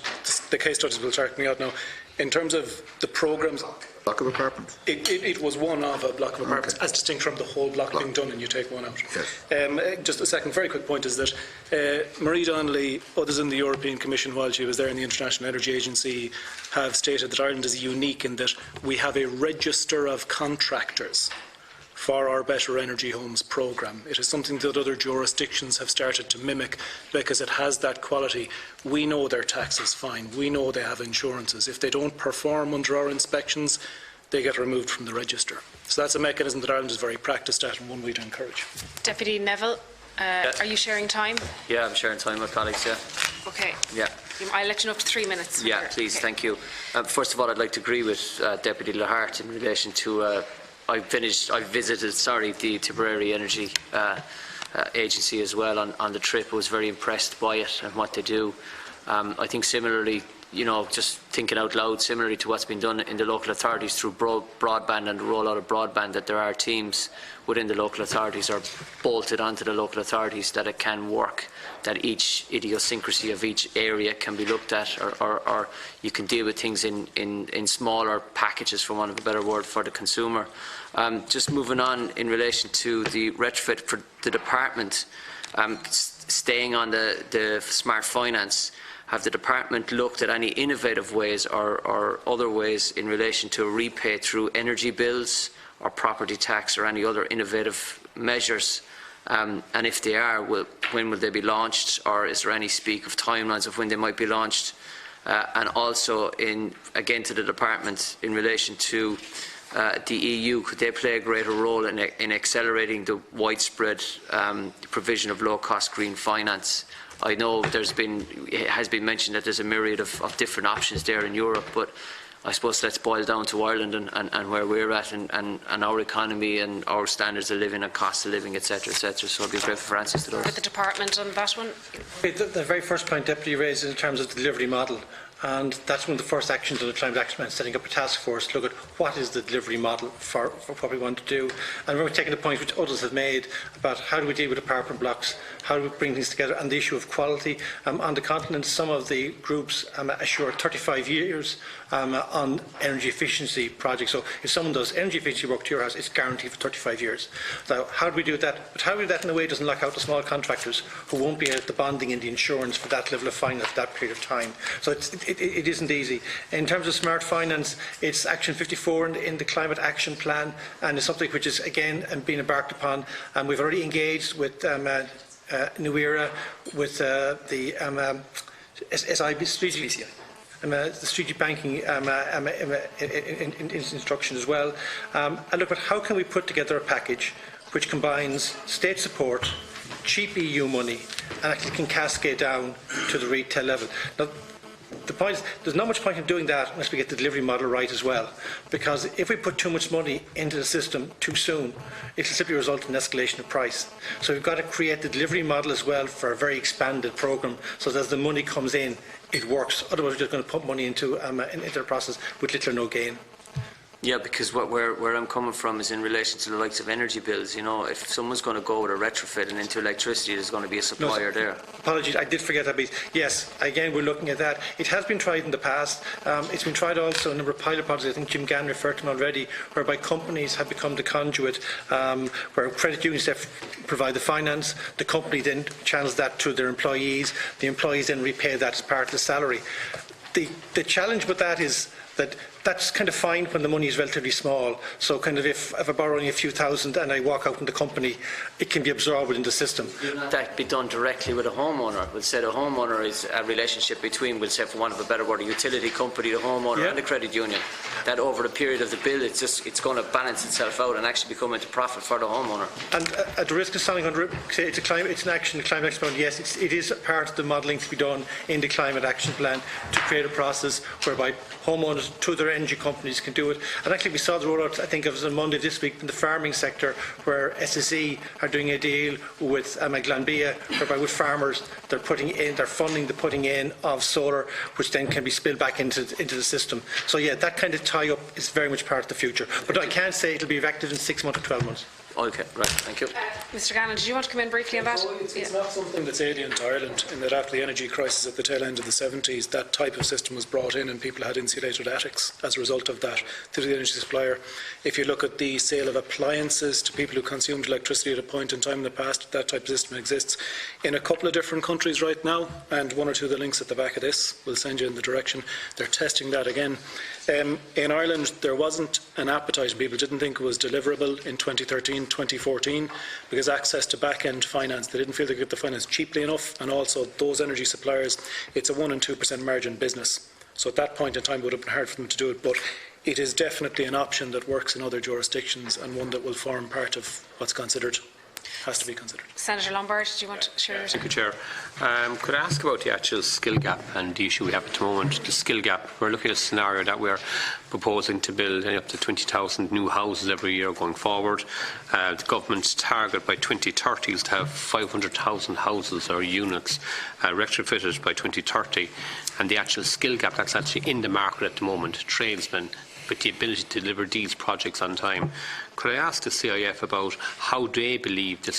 the case studies will start me out now. In terms of the programmes, Block of apartments? it was one of a block of apartments, as distinct from the whole block being done and you take one out. Yes. Just a second, very quick point is that Marie Donnelly, others in the European Commission while she was there in the International Energy Agency, have stated that Ireland is unique in that we have a register of contractors for our Better Energy Homes programme. It is something that other jurisdictions have started to mimic because it has that quality. We know their tax is fine. We know they have insurances. If they don't perform under our inspections, they get removed from the register. So that's a mechanism that Ireland is very practised at and one we'd encourage. Deputy Neville, are you sharing time? Yeah, I'm sharing time with colleagues, yeah. Okay. Yeah. I'll let you know up to 3 minutes. Yeah, please, okay. Thank you. First of all, I'd like to agree with Deputy Lahart in relation to I visited the Tipperary Energy Agency as well on the trip. I was very impressed by it and what they do. I think similarly, just thinking out loud, similarly to what's been done in the local authorities through broadband and the rollout of broadband, that there are teams within the local authorities or bolted onto the local authorities that it can work, that each idiosyncrasy of each area can be looked at, or you can deal with things in smaller packages, for want of a better word, for the consumer. Just moving on in relation to the retrofit for the department, staying on the smart finance, have the department looked at any innovative ways or other ways in relation to repay through energy bills or property tax or any other innovative measures? And if they are, when will they be launched, or is there any speak of timelines of when they might be launched? And also, again to the department, in relation to the EU, could they play a greater role in accelerating the widespread provision of low-cost green finance? I know it has been mentioned that there's a myriad of different options there in Europe, but I suppose let's boil down to Ireland and where we're at and our economy and our standards of living and cost of living, etc., etc. So I'd be grateful for answers to those. With the department on that one? The very first point Deputy raised in terms of the delivery model, and that's one of the first actions of the Climate Action Plan, setting up a task force to look at what is the delivery model for what we want to do. And we're taking the point which others have made about how do we deal with apartment blocks, how do we bring things together, and the issue of quality. On the continent, some of the groups assure 35 years on energy efficiency projects. So if someone does energy efficiency work to your house, it's guaranteed for 35 years. Now, how do we do that? But how do we do that in a way that doesn't lock out the small contractors who won't be able to the bonding and the insurance for that level of finance for that period of time? So it isn't easy. In terms of smart finance, it's Action 54 in the Climate Action Plan, and it's something which is, again, being embarked upon. And we've already engaged with New Era, with the SIB strategy. The strategic banking instruction as well. And look at how can we put together a package which combines state support, cheap EU money, and actually can cascade down to the retail level. Now, the point is, there's not much point in doing that unless we get the delivery model right as well. Because if we put too much money into the system too soon, it will simply result in escalation of price. So we've got to create the delivery model as well for a very expanded programme, so that as the money comes in, it works. Otherwise, we're just going to pump money into the process with little or no gain. Yeah, because where I'm coming from is in relation to the likes of energy bills. You know, if someone's going to go with a retrofit and into electricity, there's going to be a supplier there. Apologies, I did forget that bit. Yes, again, we're looking at that. It has been tried in the past. It's been tried also in a number of pilot projects. I think Jim Gann referred to them already, whereby companies have become the conduit, where credit unions provide the finance. The company then channels that to their employees. The employees then repay that as part of the salary. The challenge with that is that that's kind of fine when the money is relatively small. So kind of if I borrow only a few thousand and I walk out in the company, it can be absorbed within the system. That be done directly with a homeowner. We'll say the homeowner is a relationship between, we'll say for want of a better word, a utility company, the homeowner and the credit union. That over the period of the bill, it's going to balance itself out and actually become into profit for the homeowner. And at the risk of sounding it's an action, the climate action plan, yes, it is part of the modelling to be done in the climate action plan to create a process whereby homeowners through their energy companies can do it. And actually we saw the rollout, I think it was on Monday this week, in the farming sector, where SSE are doing a deal with Glanbia, whereby with farmers they're funding the putting in of solar, which then can be spilled back into the system. So yeah, that kind of tie-up is very much part of the future. But I can't say it'll be effective in 6 months or 12 months. Okay, right, thank you. Mr Gannon, did you want to come in briefly on that? It's not something that's alien to Ireland, in that after the energy crisis at the tail end of the 70s, that type of system was brought in and people had insulated attics as a result of that through the energy supplier. If you look at the sale of appliances to people who consumed electricity at a point in time in the past, that type of system exists in a couple of different countries right now, and one or two of the links at the back of this will send you in the direction. They're testing that again. In Ireland, there wasn't an appetite, and people didn't think it was deliverable in 2013, 2014, because access to back-end finance, they didn't feel they could get the finance cheaply enough, and also those energy suppliers, it's a 1% and 2% margin business. So at that point in time, it would have been hard for them to do it, but it is definitely an option that works in other jurisdictions and one that will form part of what's considered. Has to be considered. Senator Lombard, do you want to share? Thank you, Chair. Could I ask about the actual skill gap and the issue we have at the moment? The skill gap, we're looking at a scenario that we're proposing to build up to 20,000 new houses every year going forward. The government's target by 2030 is to have 500,000 houses or units retrofitted by 2030. And the actual skill gap that's actually in the market at the moment, tradesmen, with the ability to deliver these projects on time. Could I ask the CIF about how they believe this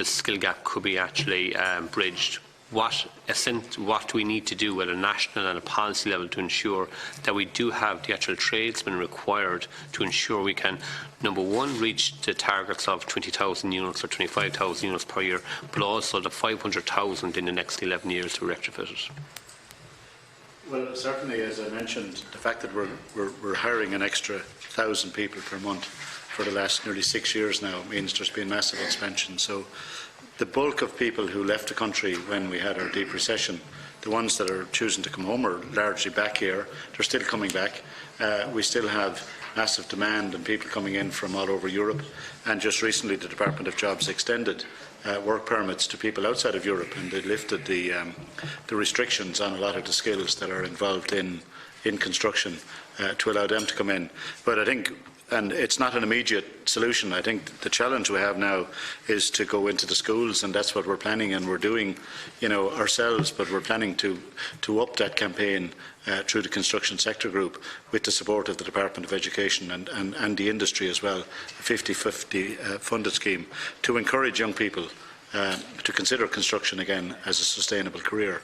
skill gap could be actually bridged? What do we need to do at a national and a policy level to ensure that we do have the actual tradesmen required to ensure we can, number one, reach the targets of 20,000 units or 25,000 units per year, but also the 500,000 in the next 11 years to retrofit it? Well, certainly, as I mentioned, the fact that we're hiring an extra 1,000 people per month for the last nearly 6 years now means there's been massive expansion. So the bulk of people who left the country when we had our deep recession, the ones that are choosing to come home are largely back here. They're still coming back. We still have massive demand and people coming in from all over Europe. And just recently, the Department of Jobs extended work permits to people outside of Europe, and they lifted the restrictions on a lot of the skills that are involved in construction to allow them to come in. But I think, and it's not an immediate solution, I think the challenge we have now is to go into the schools, and that's what we're planning, and we're doing, ourselves, but we're planning to up that campaign through the construction sector group with the support of the Department of Education and the industry as well, a 50-50 funded scheme to encourage young people to consider construction again as a sustainable career.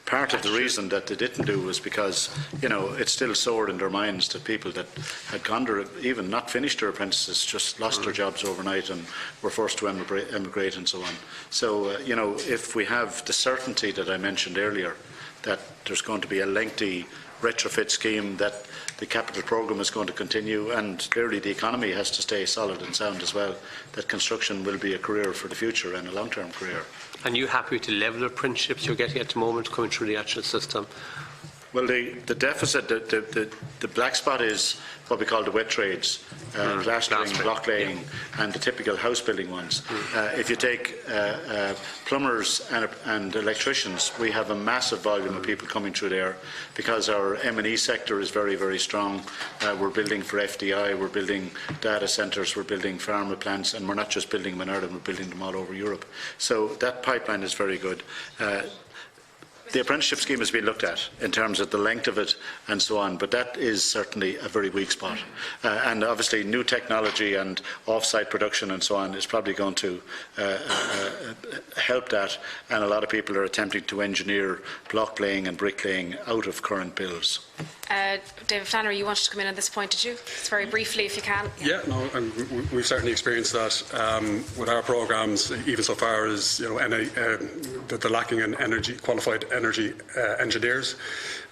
Part of the reason that they didn't do was because, it's still soared in their minds that people that had gone to, even not finished their apprentices, just lost their jobs overnight and were forced to emigrate and so on. So, if we have the certainty that I mentioned earlier, that there's going to be a lengthy retrofit scheme, that the capital programme is going to continue, and clearly the economy has to stay solid and sound as well, that construction will be a career for the future and a long-term career. And you happy with the level of apprenticeships you're getting at the moment coming through the actual system? Well, the deficit, the black spot is what we call the wet trades, plastering, block laying, and the typical house building ones. If you take plumbers and electricians, we have a massive volume of people coming through there because our M&E sector is very, very strong. We're building for FDI, we're building data centres, we're building pharma plants, and we're not just building them in Ireland, we're building them all over Europe. So that pipeline is very good. The apprenticeship scheme has been looked at in terms of the length of it and so on, but that is certainly a very weak spot. And obviously new technology and off-site production and so on is probably going to help that, and a lot of people are attempting to engineer block laying and bricklaying out of current bills. David Flannery, you wanted to come in at this point, did you? Just very briefly, if you can. Yeah, no, we've certainly experienced that with our programmes, even so far as the lacking in qualified energy engineers,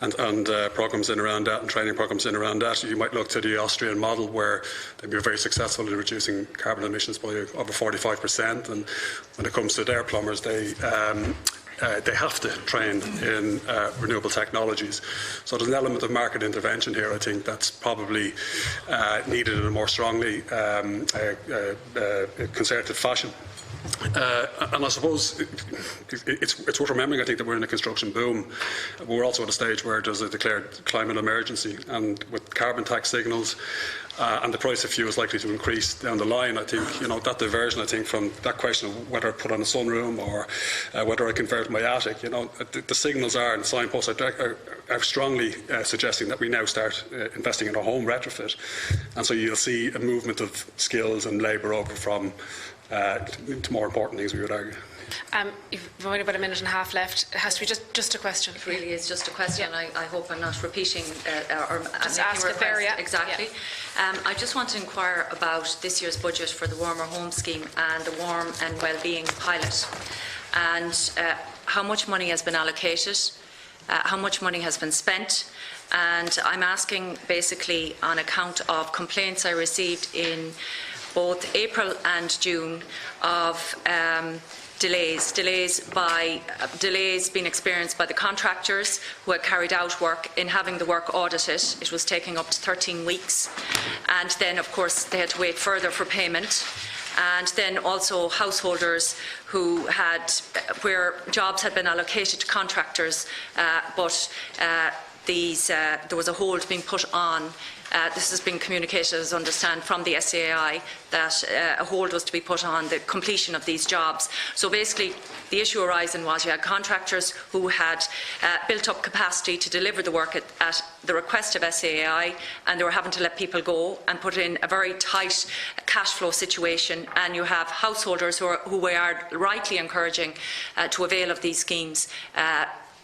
and programmes in around that, and training programmes in around that. You might look to the Austrian model, where they've been very successful in reducing carbon emissions by over 45%. And when it comes to their plumbers, they have to train in renewable technologies. So there's an element of market intervention here, I think, that's probably needed in a more strongly concerted fashion. And I suppose it's worth remembering, I think, that we're in a construction boom. We're also at a stage where there's a declared climate emergency, and with carbon tax signals and the price of fuel is likely to increase down the line, I think, that diversion, I think, from that question of whether I put on a sunroom or whether I convert my attic, the signals are, and the signposts are strongly suggesting that we now start investing in a home retrofit. And so you'll see a movement of skills and labour over from to more important things, we would argue. You've only about a minute and a half left. It has to be just a question. It really is just a question. Yeah. I hope I'm not repeating or just making ask a it there, yeah. Exactly. Yeah. I just want to inquire about this year's budget for the Warmer Home Scheme and the Warm and Wellbeing Pilot, and how much money has been allocated, how much money has been spent. And I'm asking basically on account of complaints I received in both April and June of delays being experienced by the contractors who had carried out work in having the work audited. It was taking up to 13 weeks. And then, of course, they had to wait further for payment. And then also householders who had, where jobs had been allocated to contractors, but there was a hold being put on. This has been communicated, as I understand, from the SAI, that a hold was to be put on the completion of these jobs. So basically, the issue arising was you had contractors who had built up capacity to deliver the work at the request of SAI, and they were having to let people go and put in a very tight cash flow situation. And you have householders who we are rightly encouraging to avail of these schemes,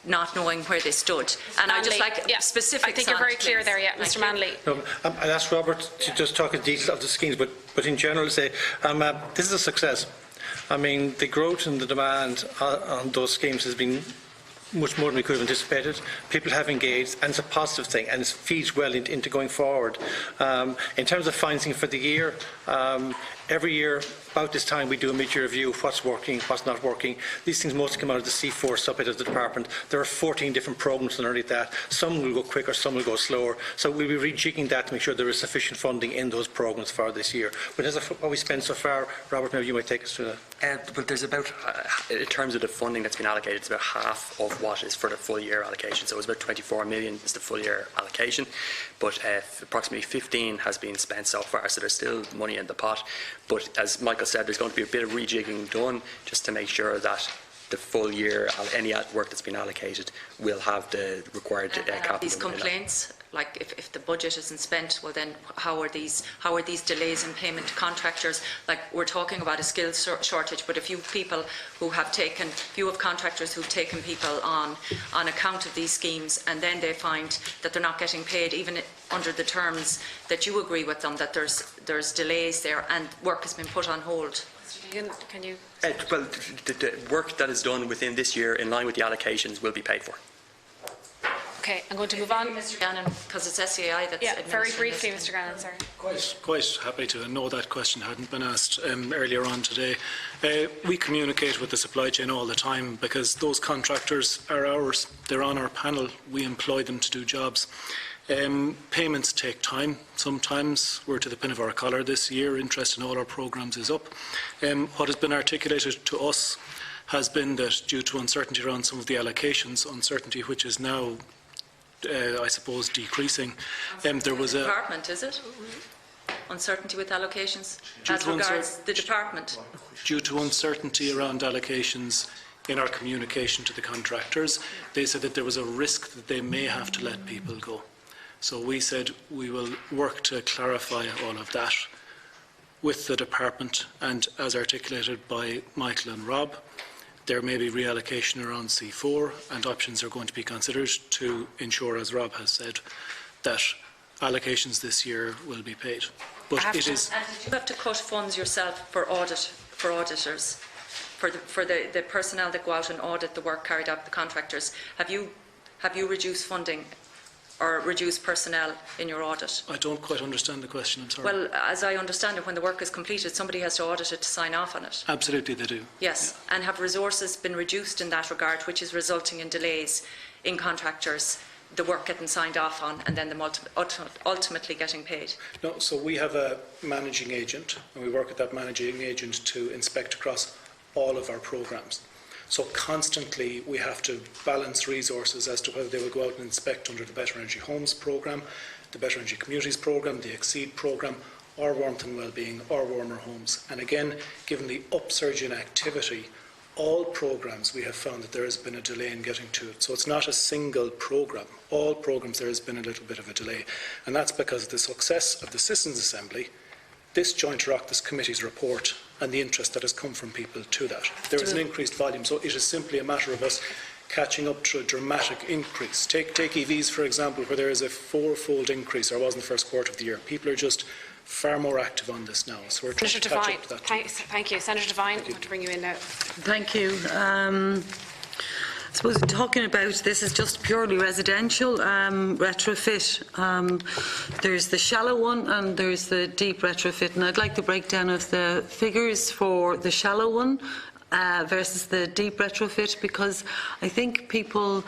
not knowing where they stood. And I just like specifics. I think you're very clear there, yeah, Mr. Manley. No, I'll ask Robert to just talk in detail of the schemes, but in general say this is a success. I mean, the growth in the demand on those schemes has been much more than we could have anticipated. People have engaged, and it's a positive thing, and it feeds well into going forward. In terms of financing for the year, every year about this time we do a mid-year review of what's working, what's not working. These things mostly come out of the C4 subhead of the department. There are 14 different programmes underneath that. Some will go quicker, some will go slower. So we'll be rejigging that to make sure there is sufficient funding in those programmes for this year. But as of what we spent so far, Robert, maybe you might take us through that. But there's about, in terms of the funding that's been allocated, it's about half of what is for the full year allocation. So it's about 24 million is the full year allocation, but approximately 15 has been spent so far, so there's still money in the pot. But as Michael said, there's going to be a bit of rejigging done just to make sure that the full year, any work that's been allocated will have the required capital. These complaints, like if the budget isn't spent, well then how are these delays in payment to contractors? Like, we're talking about a skills shortage, but a few contractors who've taken people on account of these schemes, and then they find that they're not getting paid even under the terms that you agree with them, that there's delays there and work has been put on hold. Can you? Well, the work that is done within this year in line with the allocations will be paid for. Okay, I'm going to move on. Mr. Gannon, because it's SAI that's very briefly, Mr. Gannon, sorry. Quite happy to know that question hadn't been asked earlier on today. We communicate with the supply chain all the time because those contractors are ours. They're on our panel. We employ them to do jobs. Payments take time. Sometimes we're to the pin of our collar this year. Interest in all our programmes is up. What has been articulated to us has been that due to uncertainty around some of the allocations, uncertainty which is now, I suppose, decreasing, there was a... Department, is it? Uncertainty with allocations as regards the department? Due to uncertainty around allocations in our communication to the contractors, they said that there was a risk that they may have to let people go. So we said we will work to clarify all of that with the department, and as articulated by Michael and Rob, there may be reallocation around C4, and options are going to be considered to ensure, as Rob has said, that allocations this year will be paid. But it is. And did you have to cut funds yourself for auditors, for the personnel that go out and audit the work carried out by the contractors? Have you reduced funding or reduced personnel in your audit? I don't quite understand the question, I'm sorry. Well, as I understand it, when the work is completed, somebody has to audit it to sign off on it. Absolutely they do. Yes, yeah. And have resources been reduced in that regard, which is resulting in delays in contractors, the work getting signed off on and then them ultimately getting paid? No, so we have a managing agent, and we work with that managing agent to inspect across all of our programmes. So constantly we have to balance resources as to whether they will go out and inspect under the Better Energy Homes programme, the Better Energy Communities programme, the Exceed programme, or Warmth and Wellbeing, or Warmer Homes. And again, given the upsurge in activity, all programmes we have found that there has been a delay in getting to it. So it's not a single programme. All programmes there has been a little bit of a delay. And that's because of the success of the Citizens' Assembly, this Joint Oireachtas Committee's report, and the interest that has come from people to that. There is an increased volume, so it is simply a matter of us catching up to a dramatic increase. Take EVs, for example, where there is a fourfold increase, or was in the first quarter of the year. People are just far more active on this now, so we're trying to catch up to that. Thank you. Senator Devine, I want to bring you in now. Thank you. I suppose talking about this is just purely residential retrofit. There's the shallow one and there's the deep retrofit, and I'd like the breakdown of the figures for the shallow one versus the deep retrofit, because I think people,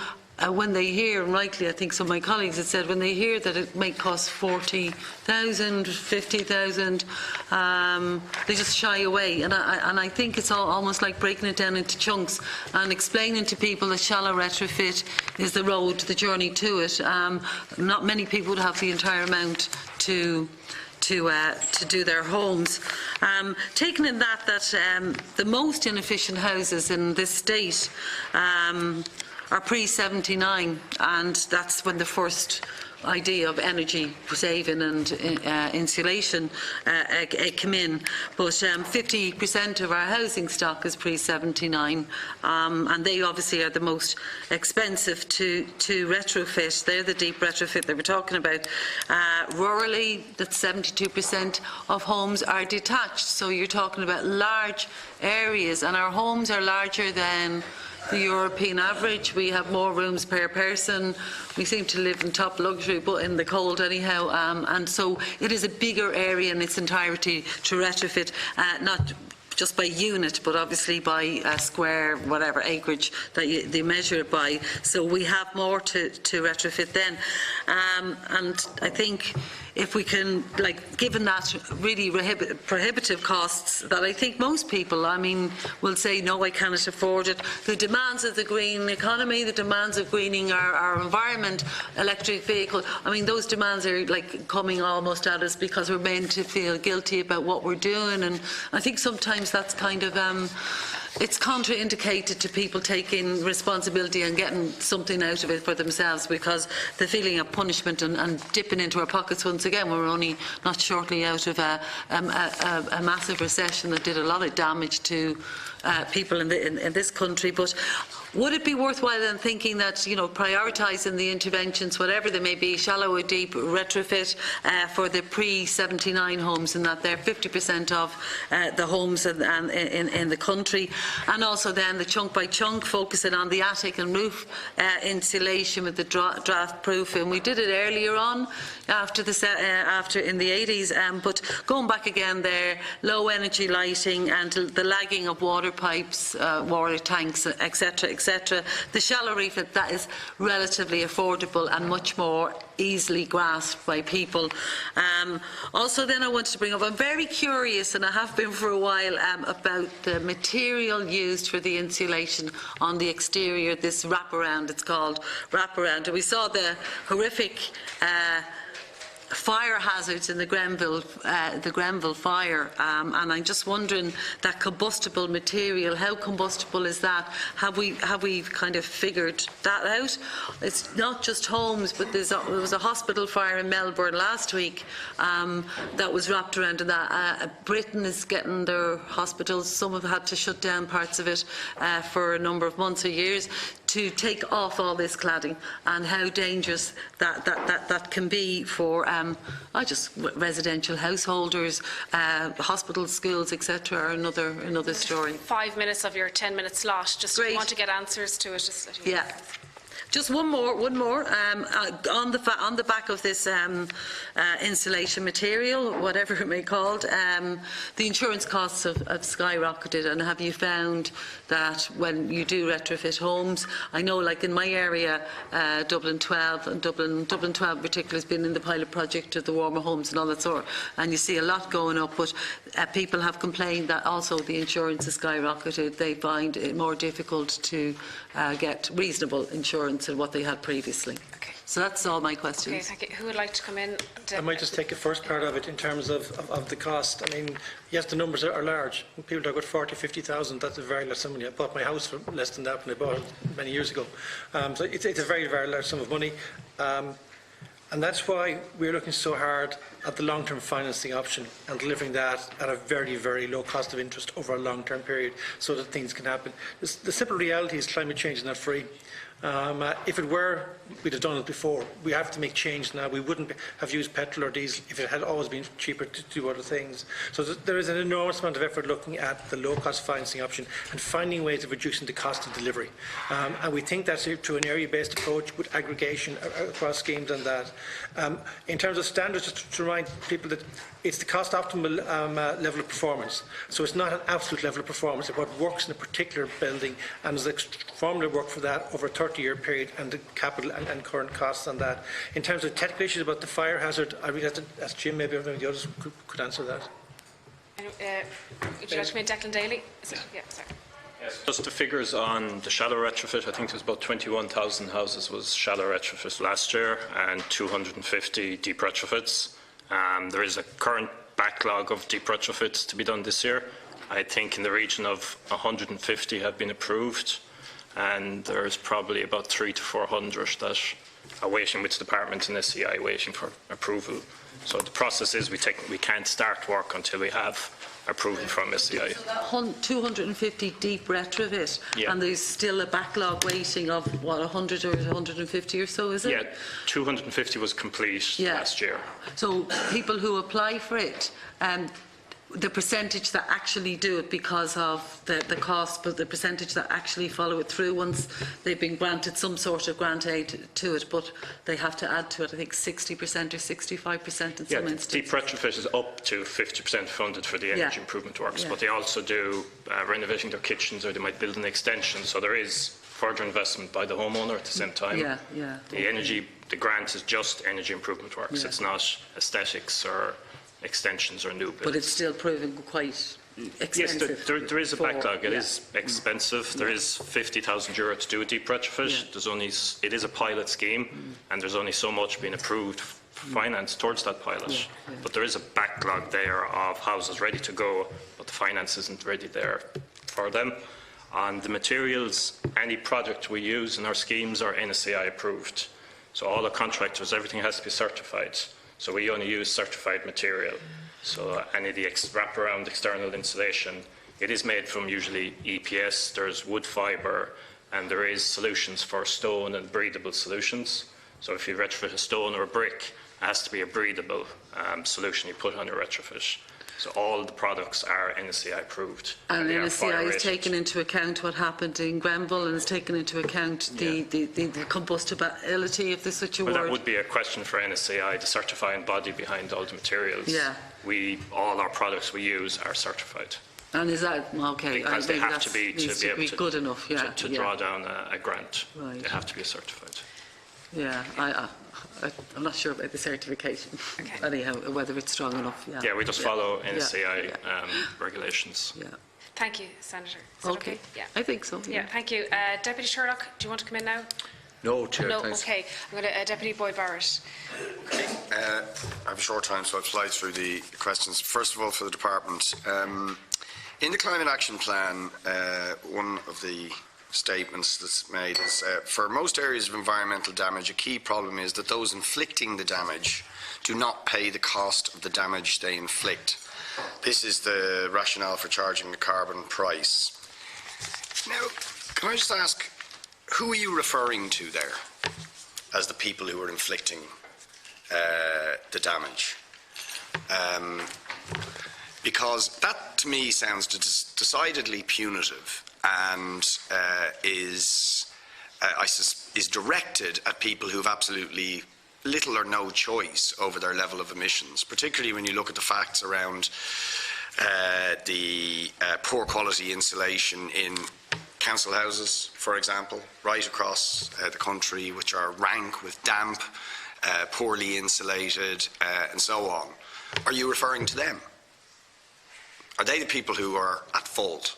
when they hear, and rightly I think some of my colleagues had said, when they hear that it may cost 40,000, 50,000, they just shy away. And I think it's almost like breaking it down into chunks and explaining to people that shallow retrofit is the road, the journey to it. Not many people would have the entire amount to do their homes. Taking in that the most inefficient houses in this state are pre-79, and that's when the first idea of energy saving and insulation came in. But 50% of our housing stock is pre-79, and they obviously are the most expensive to retrofit. They're the deep retrofit that we're talking about. Rurally, that's 72% of homes are detached, so you're talking about large areas, and our homes are larger than the European average. We have more rooms per person. We seem to live in top luxury, but in the cold anyhow. And so it is a bigger area in its entirety to retrofit, not just by unit, but obviously by square, whatever acreage that they measure it by. So we have more to retrofit then. And I think if we can, given that really prohibitive costs that I think most people, will say, no, I cannot afford it. The demands of the green economy, the demands of greening our environment, electric vehicle, those demands are coming almost at us because we're meant to feel guilty about what we're doing. And I think sometimes that's kind of, it's contraindicated to people taking responsibility and getting something out of it for themselves, because the feeling of punishment and dipping into our pockets once again. We're only not shortly out of a massive recession that did a lot of damage to people in this country. But would it be worthwhile then thinking that, prioritising the interventions, whatever they may be, shallow or deep retrofit for the pre-79 homes, and that they're 50% of the homes in the country, and also then the chunk by chunk, focusing on the attic and roof insulation with the draft proof. And we did it earlier on after in the 80s, but going back again there, low energy lighting and the lagging of water pipes, water tanks, etc., etc. The shallow refit, that is relatively affordable and much more easily grasped by people. Also then I wanted to bring up, I'm very curious, and I have been for a while, about the material used for the insulation on the exterior, this wraparound, it's called wraparound. And we saw the horrific fire hazards in the Grenville fire, and I'm just wondering that combustible material. How combustible is that? Have we kind of figured that out? It's not just homes, but there was a hospital fire in Melbourne last week that was wrapped around in that. Britain is getting their hospitals. Some have had to shut down parts of it for a number of months or years to take off all this cladding, and how dangerous that can be for just residential householders, hospitals, schools, etc. are another story. 5 minutes of your 10-minute slot. Just if you want to get answers to it. Just let you know. Yeah. Just one more. On the back of this insulation material, whatever it may be called, the insurance costs have skyrocketed. And have you found that when you do retrofit homes, I know, like in my area, Dublin 12 and Dublin 12 in particular has been in the pilot project of the warmer homes and all that sort, and you see a lot going up. But people have complained that also the insurance has skyrocketed. They find it more difficult to get reasonable insurance than what they had previously. Okay. So that's all my questions. Okay, thank you. Who would like to come in? I might just take the first part of it in terms of the cost. I mean, yes, the numbers are large. When people talk about 40, 50,000, that's a very large sum of money. I bought my house for less than that when I bought it many years ago. So it's a very, very large sum of money. And that's why we're looking so hard at the long-term financing option and delivering that at a very, very low cost of interest over a long-term period so that things can happen. The simple reality is climate change is not free. If it were, we'd have done it before. We have to make change now. We wouldn't have used petrol or diesel if it had always been cheaper to do other things. So there is an enormous amount of effort looking at the low-cost financing option and finding ways of reducing the cost of delivery. And we think that's through an area-based approach with aggregation across schemes and that. In terms of standards, just to remind people that it's the cost optimal level of performance. So it's not an absolute level of performance. It's what works in a particular building, and there's a formula work for that over a 30-year period, and the capital and current costs on that. In terms of technical issues about the fire hazard, I really have to ask Jim, maybe the others could answer that. Would you like to come in, Declan Daly? Yeah, sorry. Yes, just the figures on the shallow retrofit. I think there's about 21,000 houses was shallow retrofit last year and 250 deep retrofits. There is a current backlog of deep retrofits to be done this year. I think in the region of 150 have been approved, and there's probably about 300 to 400 that are waiting with the department and SCI waiting for approval. So the process is we can't start work until we have approval from SCI. So that 250 deep retrofit, yeah. And there's still a backlog waiting of, what, 100 or 150 or so, is it? Yeah, 250 was complete last year. So people who apply for it, the percentage that actually do it because of the cost, but the percentage that actually follow it through once they've been granted some sort of grant aid to it, but they have to add to it, I think 60% or 65% in some instances. Deep retrofit is up to 50% funded for the energy improvement works, but they also do renovating their kitchens, or they might build an extension, so there is further investment by the homeowner at the same time. The grant is just energy improvement works, it's not aesthetics or extensions or new builds. But it's still proving quite expensive. Yes, there is a backlog. It is expensive. There is €50,000 to do a deep retrofit. It is a pilot scheme, and there's only so much being approved finance towards that pilot. But there is a backlog there of houses ready to go, but the finance isn't ready there for them. On the materials, any project we use in our schemes are NSCI approved. So all the contractors, everything has to be certified. So we only use certified material. So any of the wraparound external insulation, it is made from usually EPS, there's wood fibre, and there is solutions for stone and breathable solutions. So if you retrofit a stone or a brick, it has to be a breathable solution you put on your retrofit. So all the products are NSCI approved. And NSCI has taken into account what happened in Grenville, and has taken into account the combustibility, if there's such a word. That would be a question for NSCI, the certifying body behind all the materials. All our products we use are certified. And is that okay? Because they have to be able good enough, to draw down a grant. Right. They have to be certified. Yeah, I'm not sure about the certification. Anyhow, whether it's strong enough. We just follow NSCI regulations. Thank you, Senator. Is that okay? Yeah. I think so. Yeah, thank you. Deputy Sherlock, do you want to come in now? No, Chair, No, thanks. okay. I'm going to Deputy Boyd Barrett. Okay. I have a short time, so I'll fly through the questions. First of all, for the department, in the Climate Action Plan, one of the statements that's made is, for most areas of environmental damage, a key problem is that those inflicting the damage do not pay the cost of the damage they inflict. This is the rationale for charging the carbon price. Now, can I just ask, who are you referring to there as the people who are inflicting the damage? Because that, to me, sounds decidedly punitive and is directed at people who have absolutely little or no choice over their level of emissions, particularly when you look at the facts around the poor quality insulation in council houses, for example, right across the country, which are rank with damp, poorly insulated, and so on. Are you referring to them? Are they the people who are at fault?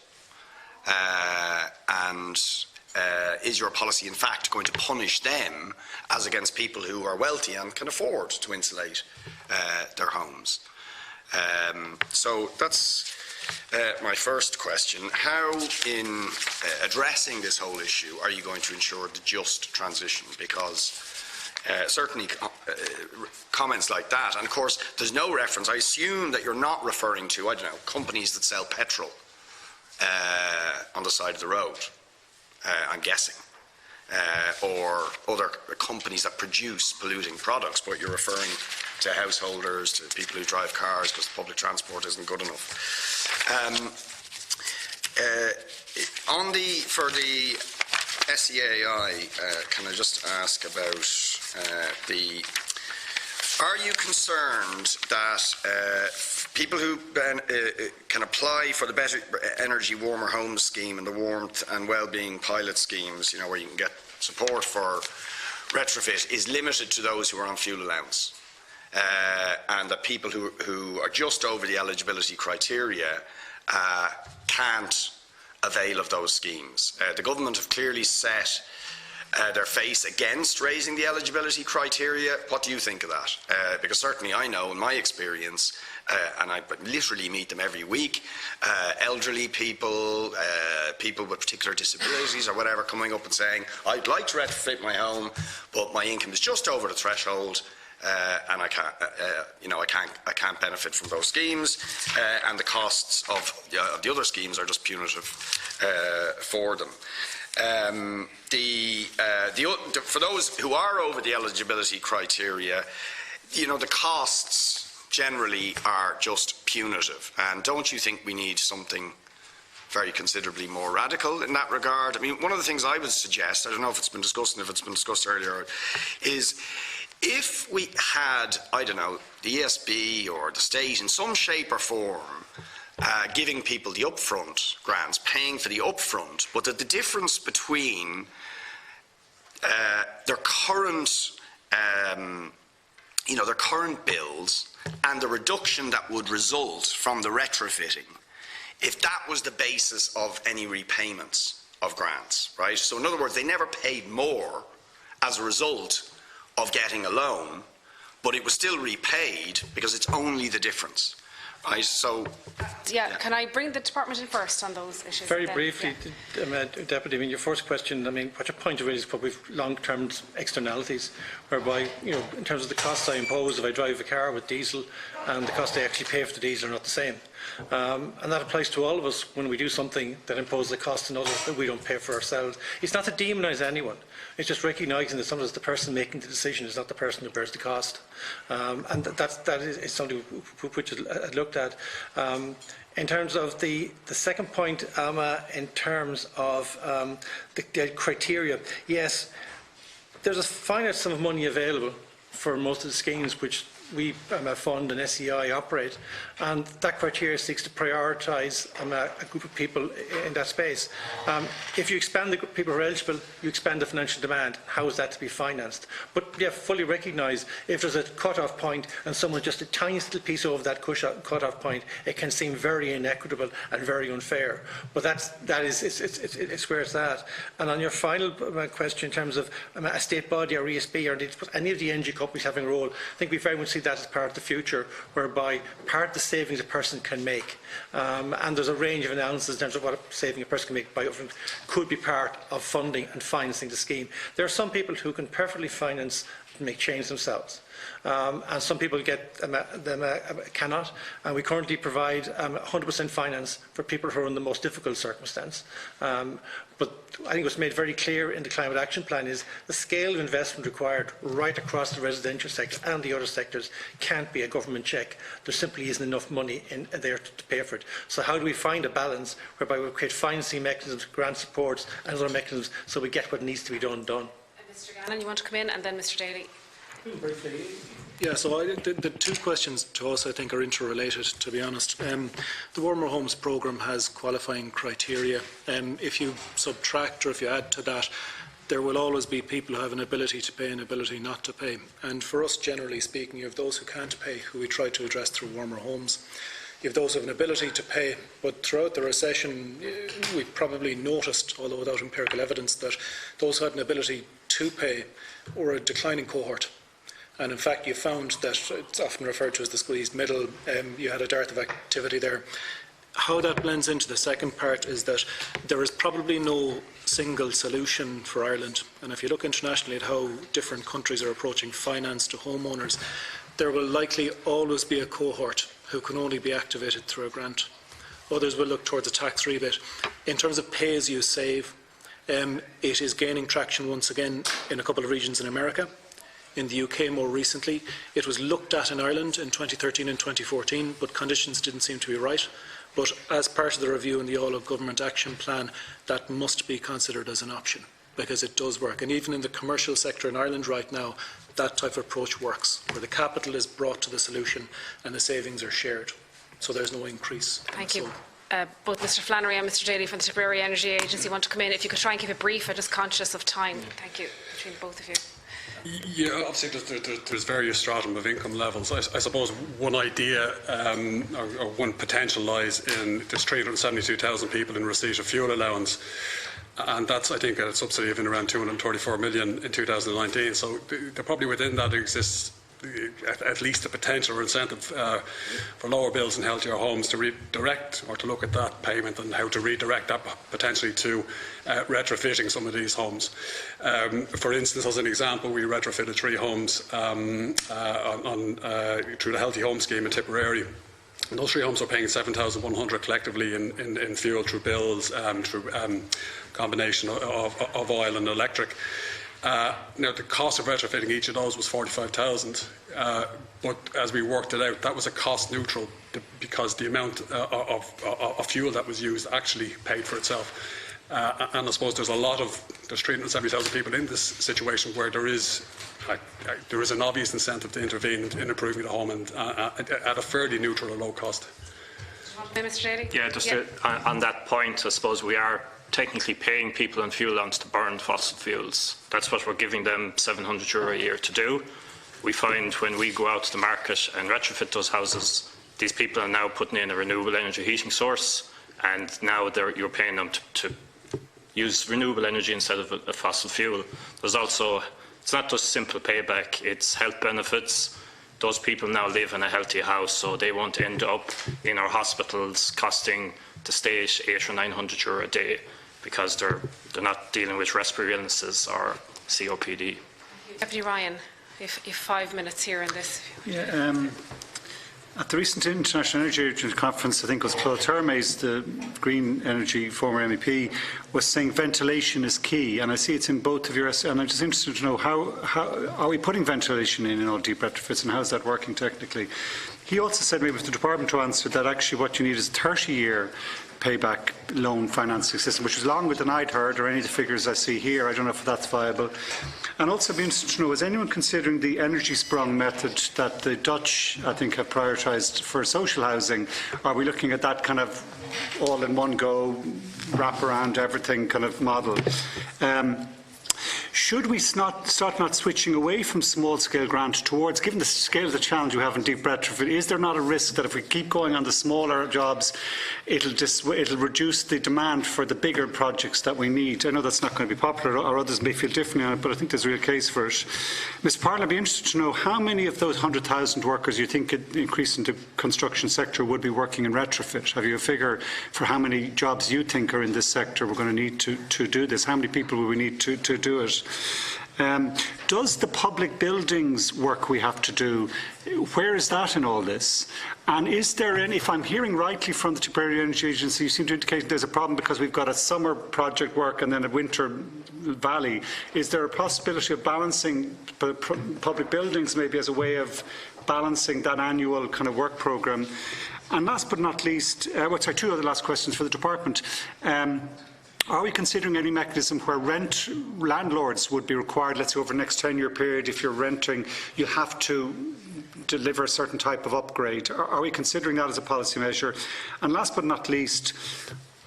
Is your policy in fact going to punish them as against people who are wealthy and can afford to insulate their homes? So that's my first question. How, in addressing this whole issue, are you going to ensure the just transition? Because certainly comments like that, and of course there's no reference, I assume that you're not referring to, I don't know, companies that sell petrol on the side of the road, I'm guessing, or other companies that produce polluting products, but you're referring to householders, to people who drive cars because public transport isn't good enough. For the SEAI, can I just ask about are you concerned that people who can apply for the Better Energy Warmer Homes scheme and the Warmth and Wellbeing pilot schemes, you know, where you can get support for retrofit, is limited to those who are on fuel allowance, and that people who are just over the eligibility criteria can't avail of those schemes? The government have clearly set their face against raising the eligibility criteria. What do you think of that? Because certainly I know in my experience, and I literally meet them every week, elderly people, people with particular disabilities or whatever, coming up and saying, I'd like to retrofit my home, but my income is just over the threshold, and I can't benefit from those schemes, and the costs of the other schemes are just punitive for them. For those who are over the eligibility criteria, you know, the costs generally are just punitive. And don't you think we need something very considerably more radical in that regard? I mean, one of the things I would suggest, I don't know if it's been discussed and if it's been discussed earlier, is if we had, I don't know, the ESB or the state in some shape or form giving people the upfront grants, paying for the upfront, but that the difference between their current bills and the reduction that would result from the retrofitting, if that was the basis of any repayments of grants, right? So in other words, they never paid more as a result of getting a loan, but it was still repaid because it's only the difference. Right, so, yeah, can I bring the department in first on those issues? Very briefly, Deputy, I mean, your first question, I mean, what your point of it is probably long-term externalities, whereby, you know, in terms of the costs I impose if I drive a car with diesel and the cost I actually pay for the diesel are not the same. And that applies to all of us when we do something that imposes a cost on others that we don't pay for ourselves. It's not to demonise anyone. It's just recognising that sometimes the person making the decision is not the person who bears the cost. And that is something which is looked at. In terms of the second point, in terms of the criteria, yes, there's a finite sum of money available for most of the schemes which we fund and SEI operate, and that criteria seeks to prioritise a group of people in that space. If you expand the people who are eligible, you expand the financial demand. How is that to be financed? But yeah, fully recognise if there's a cut-off point and someone just a tiny little piece over that cut-off point, it can seem very inequitable and very unfair. But it's where it's at. And on your final question in terms of a state body or ESB or any of the energy companies having a role, I think we very much see see that as part of the future, whereby part of the savings a person can make, and there's a range of analysis in terms of what a saving a person can make by could be part of funding and financing the scheme. There are some people who can perfectly finance and make change themselves. And some people cannot, and we currently provide 100% finance for people who are in the most difficult circumstance. But I think what's made very clear in the Climate Action Plan is the scale of investment required right across the residential sector and the other sectors can't be a government cheque. There simply isn't enough money there to pay for it. So how do we find a balance whereby we create financing mechanisms, grant supports and other mechanisms so we get what needs to be done? Mr. Gannon, you want to come in, and then Mr. Daly. Briefly. Yeah, so the two questions to us, I think, are interrelated, to be honest. The Warmer Homes programme has qualifying criteria. If you subtract or if you add to that, there will always be people who have an ability to pay and ability not to pay. And for us, generally speaking, you have those who can't pay, who we try to address through Warmer Homes. You have those who have an ability to pay, but throughout the recession, we've probably noticed, although without empirical evidence, that those who had an ability to pay were a declining cohort. And in fact, you found that it's often referred to as the squeezed middle. You had a dearth of activity there. How that blends into the second part is that there is probably no single solution for Ireland. And if you look internationally at how different countries are approaching finance to homeowners, there will likely always be a cohort who can only be activated through a grant. Others will look towards a tax rebate. In terms of pay as you save, it is gaining traction once again in a couple of regions in America. In the UK more recently, it was looked at in Ireland in 2013 and 2014, but conditions didn't seem to be right. But as part of the review in the all-of-government action plan, that must be considered as an option, because it does work. And even in the commercial sector in Ireland right now, that type of approach works, where the capital is brought to the solution and the savings are shared. So there's no increase. Thank you. Both Mr. Flannery and Mr. Daly from the Tipperary Energy Agency want to come in. If you could try and keep it brief, I'm just conscious of time. Thank you, between both of you. Yeah, obviously there's various stratum of income levels. I suppose one idea or one potential lies in there's 372,000 people in receipt of fuel allowance, and that's, I think, a subsidy of in around 234 million in 2019. So they're probably within that exists at least a potential or incentive for lower bills and healthier homes to redirect or to look at that payment and how to redirect that potentially to retrofitting some of these homes. For instance, as an example, we retrofitted 3 homes through the Healthy Home Scheme in Tipperary. And those 3 homes are paying 7,100 collectively in fuel through bills, through combination of oil and electric. Now, the cost of retrofitting each of those was 45,000, but as we worked it out, that was a cost neutral because the amount of fuel that was used actually paid for itself. And I suppose there's 370,000 people in this situation where there is an obvious incentive to intervene in improving the home and at a fairly neutral or low cost. Mr. Daly? Yeah, just on that point, I suppose we are technically paying people on fuel allowance to burn fossil fuels. That's what we're giving them €700 a year to do. We find when we go out to the market and retrofit those houses, these people are now putting in a renewable energy heating source, and now you're paying them to use renewable energy instead of a fossil fuel. There's also, it's not just simple payback, it's health benefits. Those people now live in a healthy house, so they won't end up in our hospitals costing the state €800 or €900 a day, because they're not dealing with respiratory illnesses or COPD. Deputy Ryan, if 5 minutes here on this. Yeah, at the recent International Energy Agency Conference, I think it was Claude Turmes, the Green Energy former MEP, was saying ventilation is key, and I see it's in both of your, and I'm just interested to know how are we putting ventilation in all deep retrofits, and how is that working technically? He also said, maybe if the department to answer, that actually what you need is a 30-year payback loan financing system, which is longer than I'd heard or any of the figures I see here. I don't know if that's viable. And also be interested to know, is anyone considering the energy sprung method that the Dutch, I think, have prioritised for social housing? Are we looking at that kind of all in one go, wrap around everything kind of model? should we start not switching away from small-scale grant towards, given the scale of the challenge we have in deep retrofit, is there not a risk that if we keep going on the smaller jobs, it'll reduce the demand for the bigger projects that we need? I know that's not going to be popular, or others may feel differently on it, but I think there's a real case for it. Mr. Parlin, I'd be interested to know how many of those 100,000 workers you think could increase into construction sector would be working in retrofit? Have you a figure for how many jobs you think are in this sector we're going to need to do this? How many people will we need to do it? Does the public buildings work we have to do, where is that in all this? And is there any, if I'm hearing rightly from the Tipperary Energy Agency, you seem to indicate there's a problem because we've got a summer project work and then a winter valley. Is there a possibility of balancing public buildings maybe as a way of balancing that annual kind of work programme? And last but not least, two other last questions for the department. Are we considering any mechanism where landlords would be required, let's say over the next 10-year period, if you're renting, you have to deliver a certain type of upgrade? Are we considering that as a policy measure? And last but not least,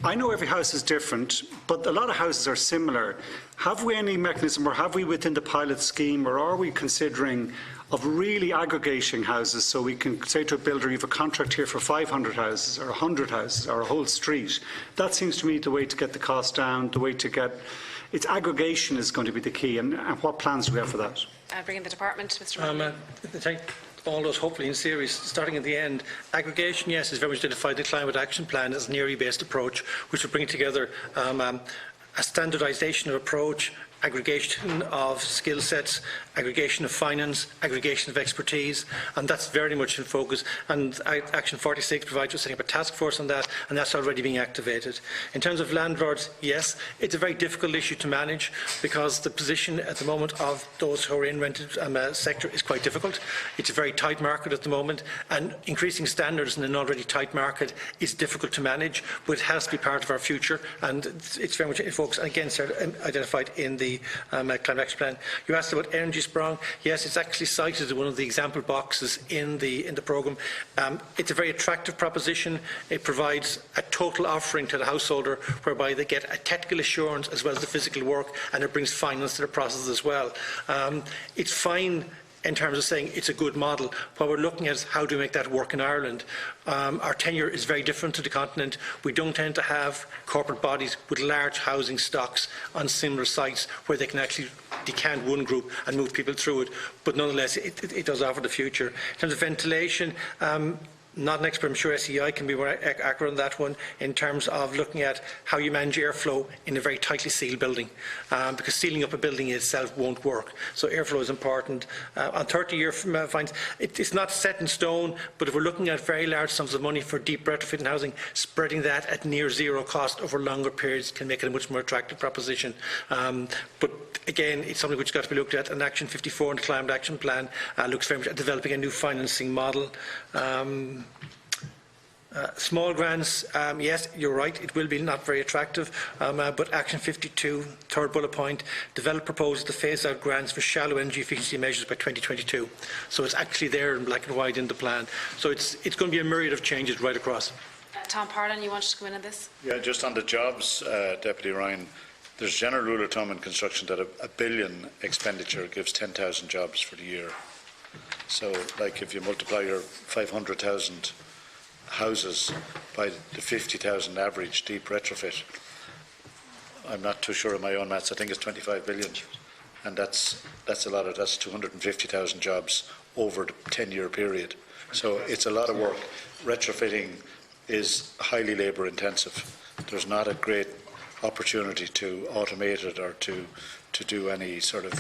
I know every house is different, but a lot of houses are similar. Have we any mechanism, or have we within the pilot scheme, or are we considering of really aggregating houses, so we can say to a builder, you have a contract here for 500 houses or 100 houses or a whole street? That seems to me the way to get the cost down, the way to get its aggregation is going to be the key. And what plans do we have for that? Bring in the department, Mr. Ryan. Take all those hopefully in series, starting at the end. Aggregation, yes, is very much identified in the Climate Action Plan as an area-based approach, which will bring together a standardisation of approach, aggregation of skill sets, aggregation of finance, aggregation of expertise, and that's very much in focus. And Action 46 provides us setting up a task force on that, and that's already being activated. In terms of landlords, yes, it's a very difficult issue to manage because the position at the moment of those who are in rented sector is quite difficult. It's a very tight market at the moment, and increasing standards in an already tight market is difficult to manage, but it has to be part of our future, and it's very much in focus, and again, identified in the Climate Action Plan. You asked about energy sprung. Yes, it's actually cited in one of the example boxes in the programme. It's a very attractive proposition. It provides a total offering to the householder whereby they get a technical assurance as well as the physical work, and it brings finance to the process as well. It's fine in terms of saying it's a good model. What we're looking at is how do we make that work in Ireland. Our tenure is very different to the continent. We don't tend to have corporate bodies with large housing stocks on similar sites where they can actually decant one group and move people through it. But nonetheless, it does offer the future. In terms of ventilation, not an expert, I'm sure SEI can be more accurate on that one in terms of looking at how you manage airflow in a very tightly sealed building, because sealing up a building itself won't work. So airflow is important. On 30-year fines, it's not set in stone, but if we're looking at very large sums of money for deep retrofit in housing, spreading that at near zero cost over longer periods can make it a much more attractive proposition. But again, it's something which has got to be looked at, and Action 54 in the Climate Action Plan looks very much at developing a new financing model. Small grants, yes, you're right, it will be not very attractive, but Action 52, third bullet point, develop proposals to phase out grants for shallow energy efficiency measures by 2022. So it's actually there in black and white in the plan. So it's going to be a myriad of changes right across. Tom Parlin, you wanted to come in on this? Yeah, just on the jobs, Deputy Ryan, there's a general rule of thumb in construction that a billion expenditure gives 10,000 jobs for the year. So, like, if you multiply your 500,000 houses by the 50,000 average deep retrofit, I'm not too sure of my own maths, I think it's 25 billion. And that's a lot of, that's 250,000 jobs over the 10-year period. So it's a lot of work. Retrofitting is highly labour intensive. There's not a great opportunity to automate it or to do any sort of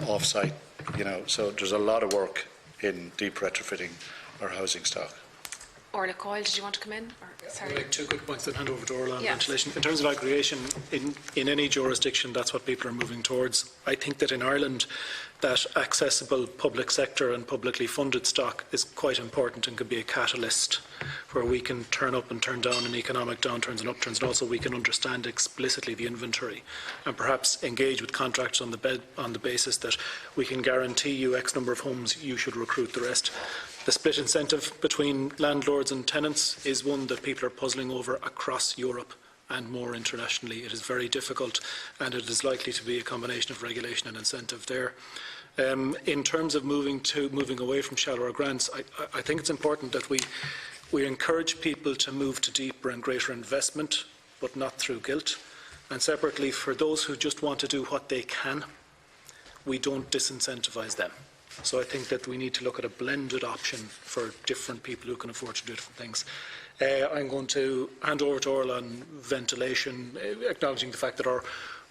off-site, so there's a lot of work in deep retrofitting our housing stock. Orla Coyle, did you want to come in? I'll make 2 quick points, then hand over to Orla on ventilation. In terms of aggregation, in any jurisdiction, that's what people are moving towards. I think that in Ireland, that accessible public sector and publicly funded stock is quite important and could be a catalyst where we can turn up and turn down in economic downturns and upturns, and also we can understand explicitly the inventory and perhaps engage with contractors on the basis that we can guarantee you X number of homes, you should recruit the rest. The split incentive between landlords and tenants is one that people are puzzling over across Europe. and more internationally. It is very difficult, and it is likely to be a combination of regulation and incentive there. In terms of moving away from shallower grants, I think it's important that we encourage people to move to deeper and greater investment, but not through guilt. And separately, for those who just want to do what they can, we don't disincentivise them. So I think that we need to look at a blended option for different people who can afford to do different things. I'm going to hand over to Orla on ventilation, acknowledging the fact that our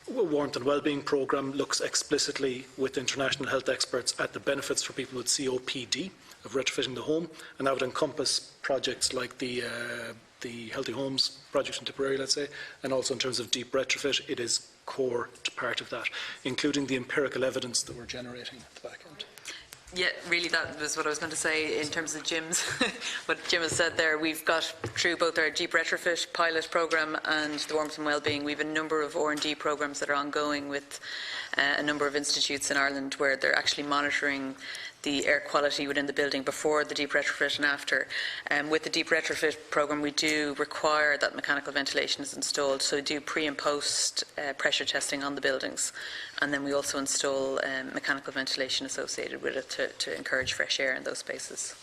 Warmth and Wellbeing programme looks explicitly with international health experts at the benefits for people with COPD of retrofitting the home, and that would encompass projects like the Healthy Homes project in Tipperary, let's say, and also in terms of deep retrofit, it is core to part of that, including the empirical evidence that we're generating at the back end. Yeah, really, that was what I was going to say in terms of Jim's. What Jim has said there, we've got through both our deep retrofit pilot programme and the Warmth and Wellbeing, we have a number of R&D programmes that are ongoing with a number of institutes in Ireland where they're actually monitoring the air quality within the building before the deep retrofit and after. With the deep retrofit programme, we do require that mechanical ventilation is installed, so we do pre and post pressure testing on the buildings, and then we also install mechanical ventilation associated with it to encourage fresh air in those spaces.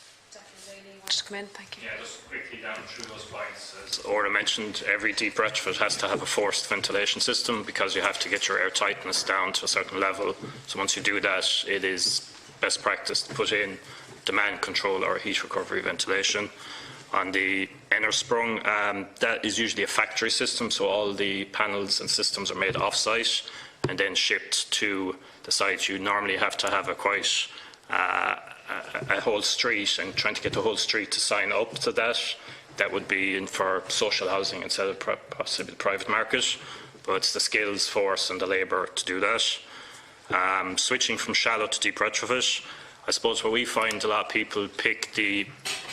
To come in, thank you. Yeah, just quickly down through those points. As Orla mentioned, every deep retrofit has to have a forced ventilation system because you have to get your air tightness down to a certain level. So once you do that, it is best practice to put in demand control or heat recovery ventilation. On the inner sprung, that is usually a factory system, so all the panels and systems are made off-site and then shipped to the site. You normally have to have a quite a whole street, and trying to get the whole street to sign up to that. That would be in for social housing instead of possibly the private market, but it's the skills force and the labour to do that. Switching from shallow to deep retrofit, I suppose where we find a lot of people pick the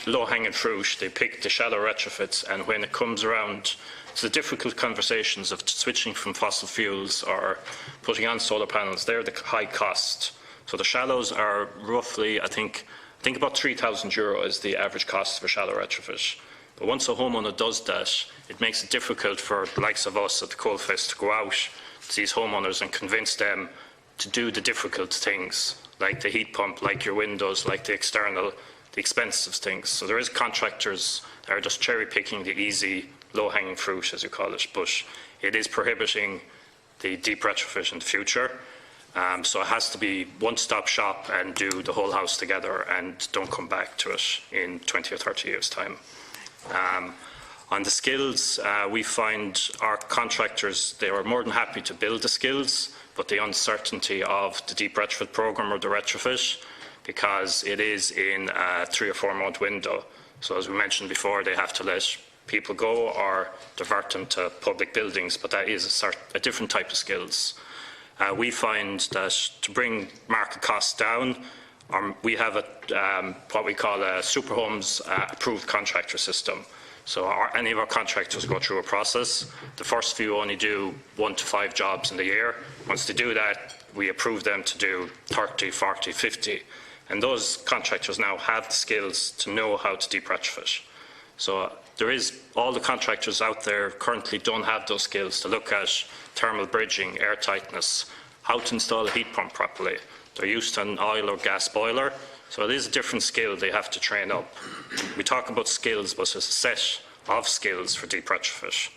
low-hanging fruit, they pick the shallow retrofits, and when it comes around to the difficult conversations of switching from fossil fuels or putting on solar panels, they're the high cost. So the shallows are roughly, I think about €3,000 is the average cost of a shallow retrofit. But once a homeowner does that, it makes it difficult for the likes of us at the coalface to go out to these homeowners and convince them to do the difficult things, like the heat pump, like your windows, like the expensive things. So there is contractors that are just cherry picking the easy, low-hanging fruit, as you call it, but it is prohibiting the deep retrofit in the future. So it has to be one-stop shop and do the whole house together and don't come back to it in 20 or 30 years' time. On the skills, we find our contractors, they are more than happy to build the skills, but the uncertainty of the deep retrofit programme or the retrofit, because it is in a 3 or 4 month window. So as we mentioned before, they have to let people go or divert them to public buildings, but that is a different type of skills. We find that to bring market costs down, we have what we call a super homes approved contractor system. So any of our contractors go through a process. The first few only do 1 to 5 jobs in the year. Once they do that, we approve them to do 30, 40, 50. And those contractors now have the skills to know how to deep retrofit. So there is, all the contractors out there currently don't have those skills to look at thermal bridging, air tightness, how to install a heat pump properly. They're used to an oil or gas boiler, so it is a different skill they have to train up. We talk about skills, but there's a set of skills for deep retrofit.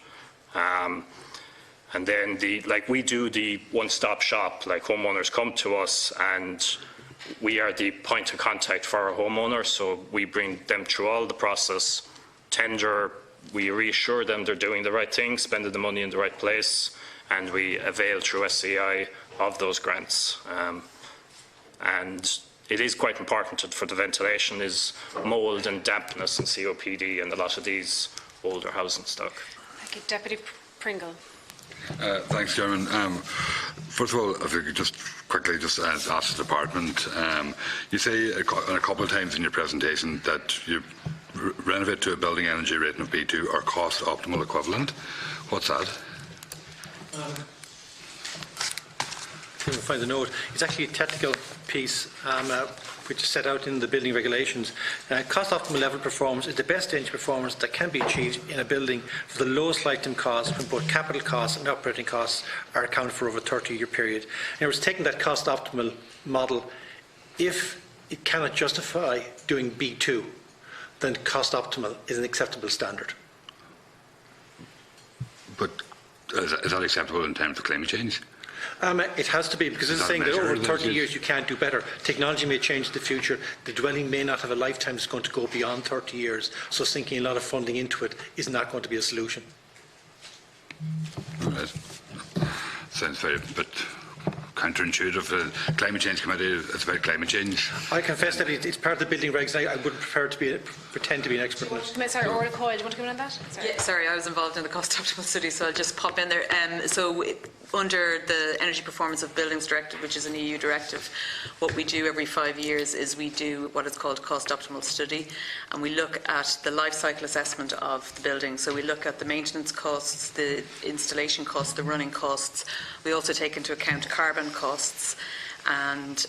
And then we do the one-stop shop, like homeowners come to us and we are the point of contact for our homeowner, so we bring them through all the process, tender, we reassure them they're doing the right thing, spending the money in the right place, and we avail through SCI of those grants. And it is quite important for the ventilation is mould and dampness and COPD and a lot of these older housing stock. Thank you. Deputy Pringle. Thanks, Chairman. First of all, if you could just quickly ask the department, you say a couple of times in your presentation that you renovate to a building energy rating of B2 or cost optimal equivalent. What's that? Find the note. It's actually a technical piece. which is set out in the building regulations, cost optimal level performance is the best energy performance that can be achieved in a building for the lowest lifetime cost when both capital costs and operating costs are accounted for over a 30-year period. And it was taking that cost optimal model, if it cannot justify doing B2, then cost optimal is an acceptable standard. But is that acceptable in terms of climate change? It has to be, because it's saying that over 30 years you can't do better. Technology may change in the future. The dwelling may not have a lifetime that's going to go beyond 30 years. So sinking a lot of funding into it is not going to be a solution. Right. Sounds very bit counterintuitive. The Climate Change Committee is about climate change. I confess that it's part of the building regs. I would prefer to pretend to be an expert on it. Sorry, Orla Coyle, do you want to come in on that? Sorry. Yeah, sorry, I was involved in the cost optimal study, so I'll just pop in there. Under the Energy Performance of Buildings Directive, which is an EU directive, what we do every 5 years is we do what is called cost optimal study, and we look at the life cycle assessment of the building. So we look at the maintenance costs, the installation costs, the running costs. We also take into account carbon costs and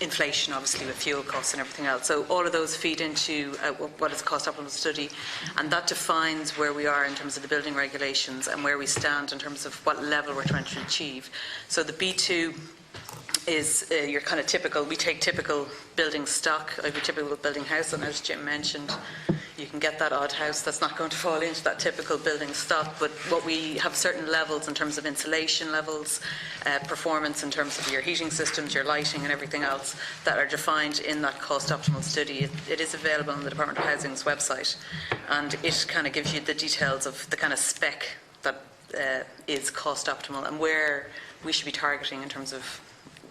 inflation, obviously, with fuel costs and everything else. So all of those feed into what is a cost optimal study, and that defines where we are in terms of the building regulations and where we stand in terms of what level we're trying to achieve. So the B2 is your kind of typical, we take typical building stock, a typical building house, and as Jim mentioned, you can get that odd house that's not going to fall into that typical building stock, but what we have certain levels in terms of insulation levels, performance in terms of your heating systems, your lighting and everything else that are defined in that cost optimal study. It is available on the Department of Housing's website, and it kind of gives you the details of the kind of spec that is cost optimal and where we should be targeting in terms of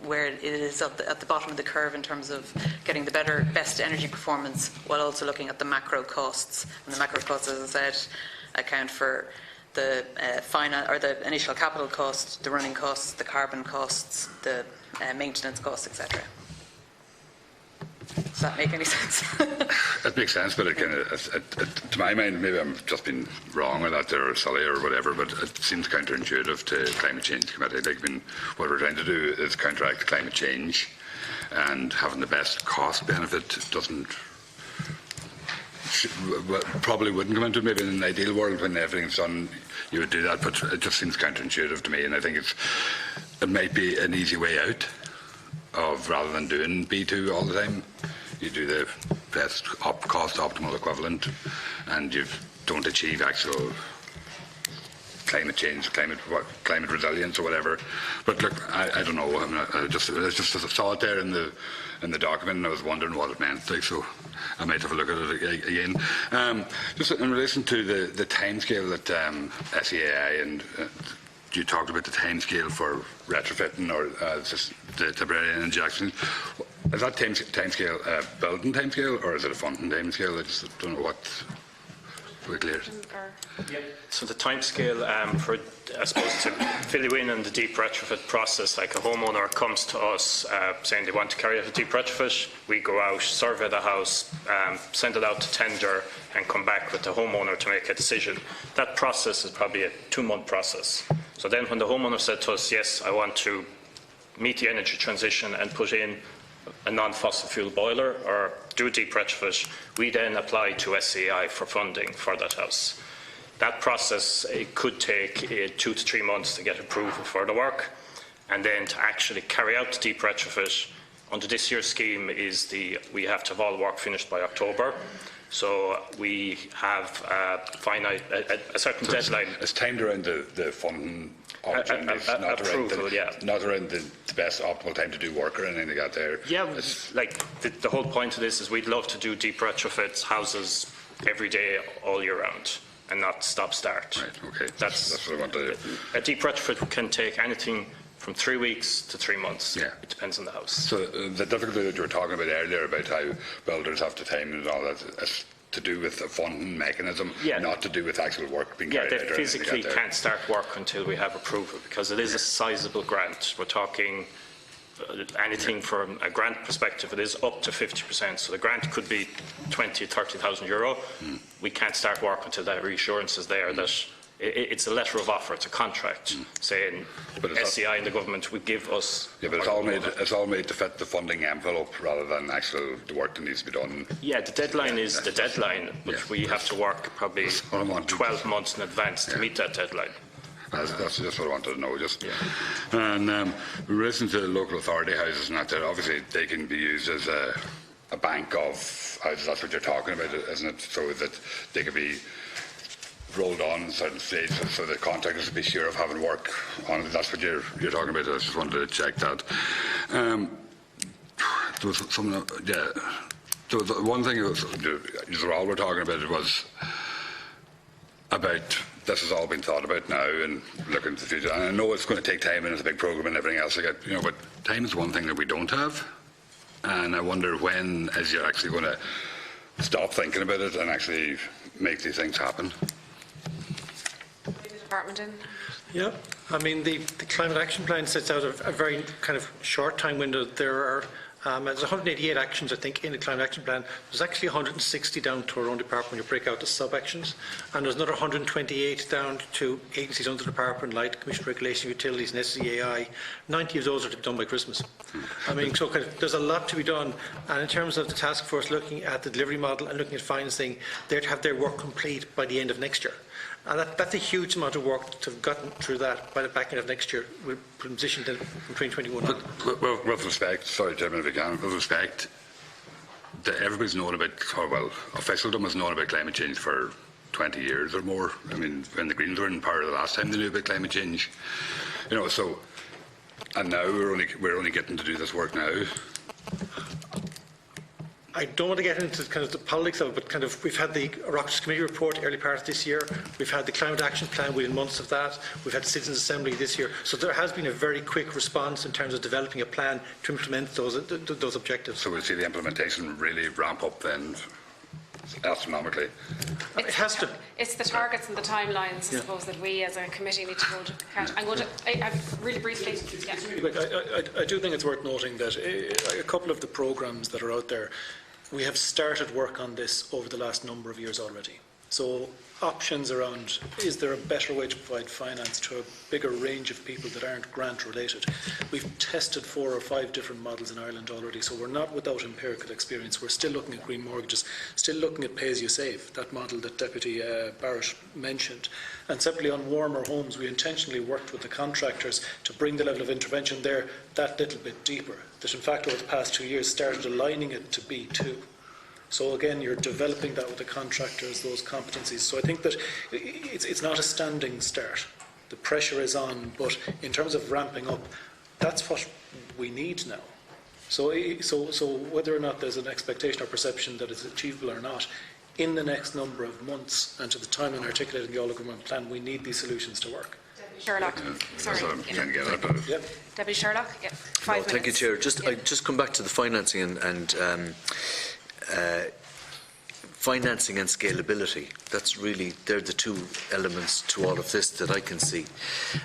where it is at the bottom of the curve in terms of getting the best energy performance, while also looking at the macro costs. And the macro costs, as I said, account for the the initial capital cost, the running costs, the carbon costs, the maintenance costs, etc. Does that make any sense? It makes sense, but it kind of, to my mind, maybe I'm just been wrong with that or silly or whatever, but it seems counterintuitive to Climate Change Committee. Like, I mean, what we're trying to do is counteract climate change, and having the best cost benefit doesn't, probably wouldn't come into it. Maybe in an ideal world when everything's done you would do that, but it just seems counterintuitive to me, and I think it might be an easy way out of, rather than doing B2 all the time, you do the best cost optimal equivalent, and you don't achieve actual climate change, climate resilience or whatever. But look, I don't know. I just saw it there in the document, and I was wondering what it meant. Like, so I might have a look at it again. Just in relation to the timescale that SEAI and you talked about the timescale for retrofitting or the temporary energy action. Is that timescale a building timescale or is it a funding timescale? I just don't know what. Clear. So the timescale for, I suppose, to fill you in on the deep retrofit process, like a homeowner comes to us saying they want to carry out a deep retrofit, we go out, survey the house, send it out to tender and come back with the homeowner to make a decision. That process is probably a 2-month process. So then when the homeowner said to us, yes, I want to meet the energy transition and put in a non-fossil fuel boiler or do a deep retrofit, we then apply to SEAI for funding for that house. That process, it could take 2 to 3 months to get approval for the work, and then to actually carry out the deep retrofit under this year's scheme we have to have all work finished by October. So we have a certain deadline. It's timed around the funding opportunities, not around the best optimal time to do work or anything like that there. Yeah, like the whole point of this is we'd love to do deep retrofits, houses every day, all year round, and not stop-start. Right, okay. That's what I want to do. A deep retrofit can take anything from 3 weeks to 3 months. Yeah. It depends on the house. So the difficulty that you were talking about earlier about how builders have to time and all that is to do with a funding mechanism, not to do with actual work being carried out. Yeah, they physically can't start work until we have approval because it is a sizable grant. We're talking anything from a grant perspective, it is up to 50%. So the grant could be 20,000 to 30,000 euro. We can't start work until that reassurance is there that It's a letter of offer, it's a contract saying SCI and the government would give us... Yeah, but it's all made to fit the funding envelope rather than actual the work that needs to be done. Yeah, the deadline is the deadline, but we have to work probably 12 months in advance to meet that deadline. That's just what I wanted to know. And in relation to local authority houses and that, obviously they can be used as a bank of houses. That's what you're talking about, isn't it? So that they can be rolled on in certain stages, so the contractors will be sure of having work on it. That's what you're talking about. I just wanted to check that. There was something, So the one thing you all were talking about it was about this has all been thought about now and looking to the future. And I know it's going to take time and it's a big program and everything else. But time is one thing that we don't have. And I wonder when is you're actually going to stop thinking about it and actually make these things happen. Department in. Yeah, I mean the climate action plan sets out a very kind of short time window. There are there's 188 actions, I think, in the climate action plan. There's actually 160 down to our own department when you break out the sub-actions, and there's another 128 down to agencies under the department, like Commission for Regulation, Utilities and SCAI. 90 of those are to be done by Christmas. I mean, so there's a lot to be done, and in terms of the task force looking at the delivery model and looking at financing, they're to have their work complete by the end of next year. And that's a huge amount of work to have gotten through that by the back end of next year, with position from 2021 on. Well, with respect, sorry, Chairman, if you can, with respect, everybody's known about, or well, officialdom has known about climate change for 20 years or more. I mean, when the Greens were in power the last time, they knew about climate change. So, and now we're only getting to do this work now. I don't want to get into kind of the politics of it, but we've had the Oireachtas Committee report early part of this year. We've had the Climate Action Plan within months of that. We've had Citizens Assembly this year. So there has been a very quick response in terms of developing a plan to implement those objectives. So we'll see the implementation really ramp up then astronomically. It has to. It's the targets and the timelines, I suppose, that we as a committee need to hold account. I'm going to really briefly. I do think it's worth noting that a couple of the programmes that are out there, we have started work on this over the last number of years already. So options around, is there a better way to provide finance to a bigger range of people that aren't grant related? We've tested 4 or 5 different models in Ireland already, so we're not without empirical experience. We're still looking at green mortgages, still looking at pay as you save, that model that Deputy Barrett mentioned. And separately on warmer homes, we intentionally worked with the contractors to bring the level of intervention there that little bit deeper, that in fact over the past 2 years started aligning it to B2. So again, you're developing that with the contractors, those competencies. So I think that it's not a standing start. The pressure is on, but in terms of ramping up, that's what we need now. So whether or not there's an expectation or perception that it's achievable or not, in the next number of months and to the time in articulating the all-government plan, we need these solutions to work. Sherlock, sorry. Deputy Sherlock, 5 minutes. Thank you, Chair. I just come back to the financing and financing and scalability. They're the 2 elements to all of this that I can see.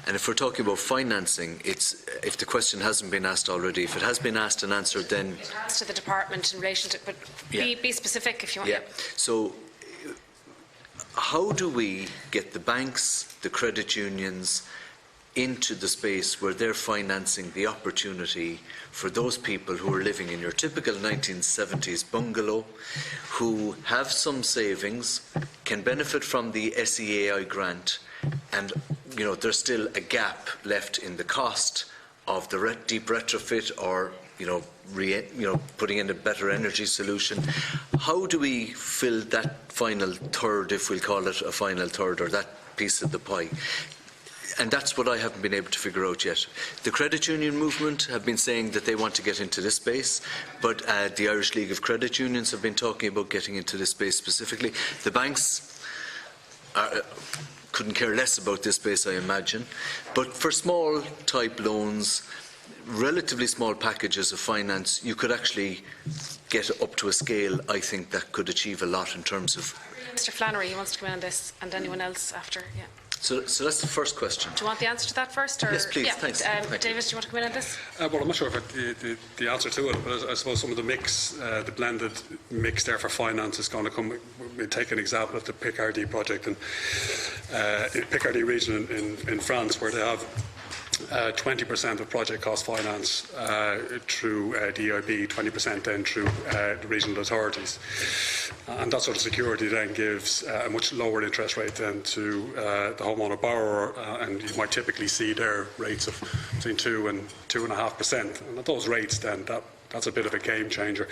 And if we're talking about financing, if the question hasn't been asked already, if it has been asked and answered, then it has to the department in relation to, but be specific if you want. Yeah. So how do we get the banks, the credit unions, into the space where they're financing the opportunity for those people who are living in your typical 1970s bungalow, who have some savings, can benefit from the SEAI grant, and there's still a gap left in the cost of the deep retrofit or putting in a better energy solution. How do we fill that final third, if we'll call it a final third, or that piece of the pie? And that's what I haven't been able to figure out yet. The credit union movement have been saying that they want to get into this space, but the Irish League of Credit Unions have been talking about getting into this space specifically. The banks couldn't care less about this space, I imagine. But for small type loans, relatively small packages of finance, you could actually get up to a scale, I think, that could achieve a lot in terms of... Mr Flannery, he wants to come in on this, and anyone else after, So that's the first question. Do you want the answer to that first? Or? Yes, please. Yeah. Thanks. David, do you want to come in on this? Well, I'm not sure if the answer to it, but I suppose some of the mix, the blended mix there for finance is going to come. We take an example of the Picardy project in Picardy region in France, where they have 20% of project cost finance through DIB, 20% then through the regional authorities. And that sort of security then gives a much lower interest rate than to the homeowner borrower, and you might typically see their rates of between 2 and 2.5%. And at those rates, then that's a bit of a game changer.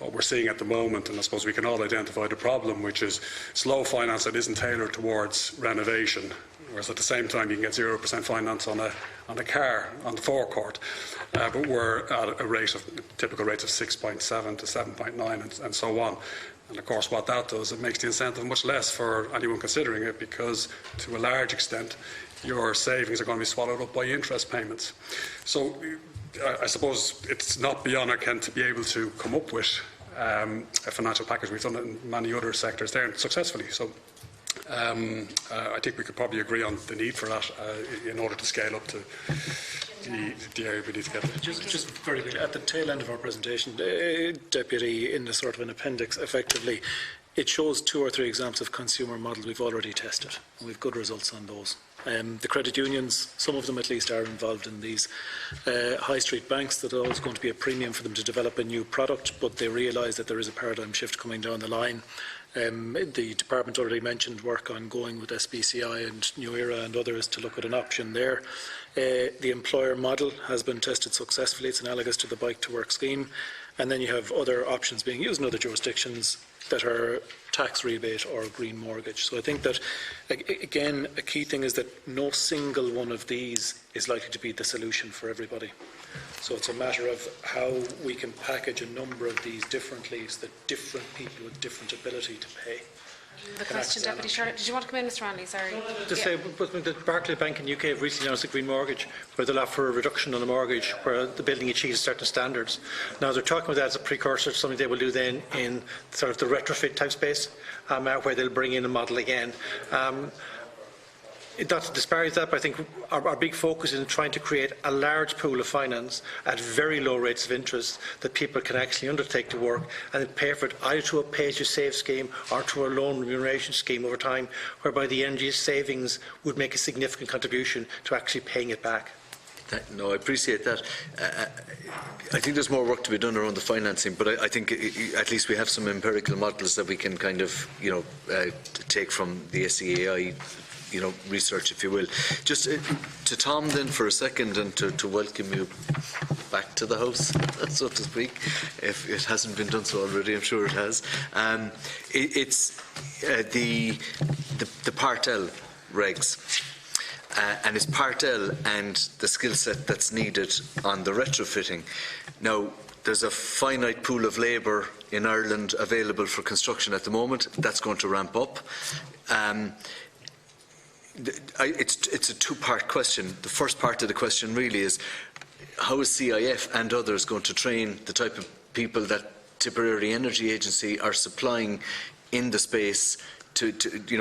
What we're seeing at the moment, and I suppose we can all identify the problem, which is slow finance that isn't tailored towards renovation, whereas at the same time you can get 0% finance on a car on the forecourt, but we're at a typical rate of 6.7 to 7.9 and so on. And of course what that does, it makes the incentive much less for anyone considering it, because to a large extent your savings are going to be swallowed up by interest payments. So I suppose it's not beyond our ken to be able to come up with a financial package. We've done it in many other sectors there successfully. So I think we could probably agree on the need for that in order to scale up to the area we need to get to. Just very quickly, at the tail end of our presentation, Deputy, in the sort of an appendix, effectively, it shows 2 or 3 examples of consumer models we've already tested, and we've good results on those. The credit unions, some of them at least, are involved in these. High street banks, that are always going to be a premium for them to develop a new product, but they realise that there is a paradigm shift coming down the line. The department already mentioned work ongoing with SBCI and New Era and others to look at an option there. The employer model has been tested successfully. It's analogous to the Bike to Work scheme. And then you have other options being used in other jurisdictions that are tax rebate or green mortgage. So I think that, again, a key thing is that no single one of these is likely to be the solution for everybody. So it's a matter of how we can package a number of these differently so that different people with different ability to pay. The question, Deputy Sherlock. Did you want to come in, Mr. Ranley? Sorry. Just say, the Barclays Bank in the UK have recently announced a green mortgage, where they'll offer a reduction on the mortgage where the building achieves certain standards. Now, they're talking about that as a precursor to something they will do then in sort of the retrofit type space, where they'll bring in a model again. Not to disparage that, but I think our big focus is in trying to create a large pool of finance at very low rates of interest that people can actually undertake to work and then pay for it either to a pay-as-you-save scheme or to a loan remuneration scheme over time, whereby the energy savings would make a significant contribution to actually paying it back. No, I appreciate that. I think there's more work to be done around the financing, but I think at least we have some empirical models that we can kind of, take from the SEAI research, if you will. Just to Tom then for a second, and to welcome you back to the house, so to speak, if it hasn't been done so already. I'm sure it has. It's the Part L regs. And it's Part L and the skill set that's needed on the retrofitting. Now, there's a finite pool of labour in Ireland available for construction at the moment. That's going to ramp up. It's a 2-part question. The first part of the question really is, how is CIF and others going to train the type of people that Tipperary Energy Agency are supplying in the space to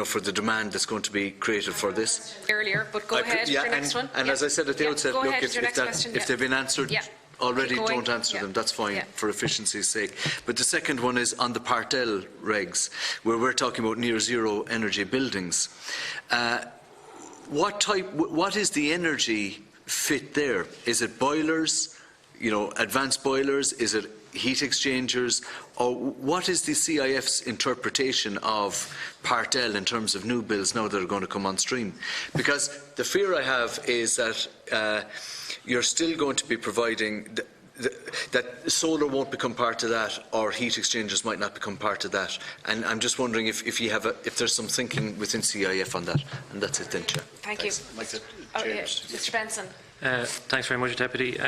for the demand that's going to be created for this? Earlier, but go ahead with your next one. And as I said at the outset, look, if they've been answered already, don't answer them. That's fine for efficiency's sake. But the second one is on the Part L regs, where we're talking about near zero energy buildings. What is the energy fit there? Is it boilers, advanced boilers? Is it heat exchangers? Or what is the CIF's interpretation of Part L in terms of new builds now that are going to come on stream? Because the fear I have is that you're still going to be providing that solar won't become part of that, or heat exchangers might not become part of that. And I'm just wondering if there's some thinking within CIF on that. And that's it then, Chair. Thank you. Mr. Benson. Thanks very much, Deputy.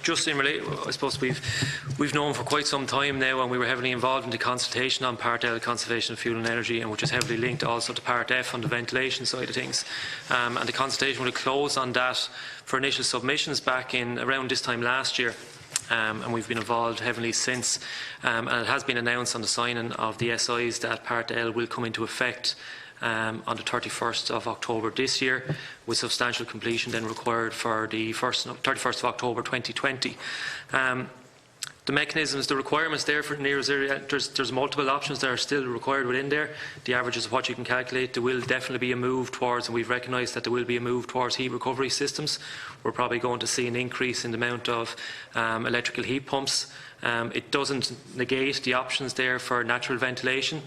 Just in relation, I suppose we've known for quite some time now, and we were heavily involved in the consultation on Part L, conservation of fuel and energy, and which is heavily linked also to Part F on the ventilation side of things. And the consultation will close on that for initial submissions back in around this time last year. And we've been involved heavily since. And it has been announced on the signing of the SIs that Part L will come into effect on the 31st of October this year, with substantial completion then required for the 31st of October 2020. The mechanisms, the requirements there for near zero, there's multiple options that are still required within there. The averages of what you can calculate, there will definitely be a move towards, and we've recognised that there will be a move towards heat recovery systems. We're probably going to see an increase in the amount of electrical heat pumps. It doesn't negate the options there for natural ventilation.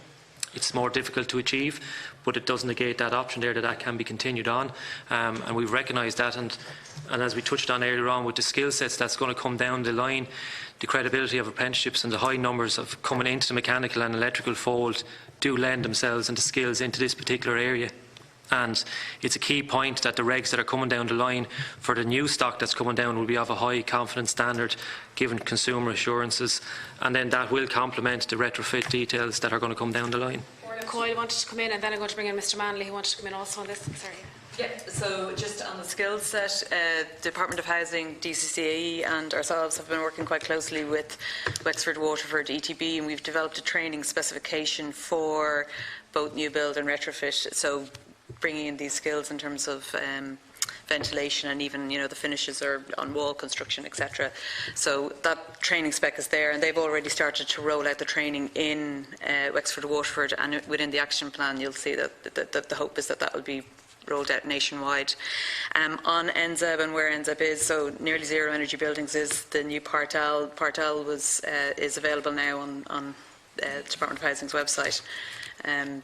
It's more difficult to achieve, but it does negate that option there that can be continued on. And we've recognised that, and as we touched on earlier on with the skill sets that's going to come down the line, the credibility of apprenticeships and the high numbers of coming into the mechanical and electrical fold do lend themselves and the skills into this particular area. And it's a key point that the regs that are coming down the line for the new stock that's coming down will be of a high confidence standard, given consumer assurances, and then that will complement the retrofit details that are going to come down the line. Coyle wanted to come in, and then I'm going to bring in Mr. Manley, who wanted to come in also on this. Sorry. Yeah, so just on the skills set, Department of Housing, DCCAE and ourselves have been working quite closely with Wexford, Waterford, ETB, and we've developed a training specification for both new build and retrofit, so bringing in these skills in terms of ventilation and even, you know, the finishes are on wall construction, etc. So that training spec is there, and they've already started to roll out the training in Wexford, Waterford, and within the action plan you'll see that the hope is that that will be rolled out nationwide. On NZEB and where NZEB is, so nearly zero energy buildings is the new Part L. Part L is available now on the Department of Housing's website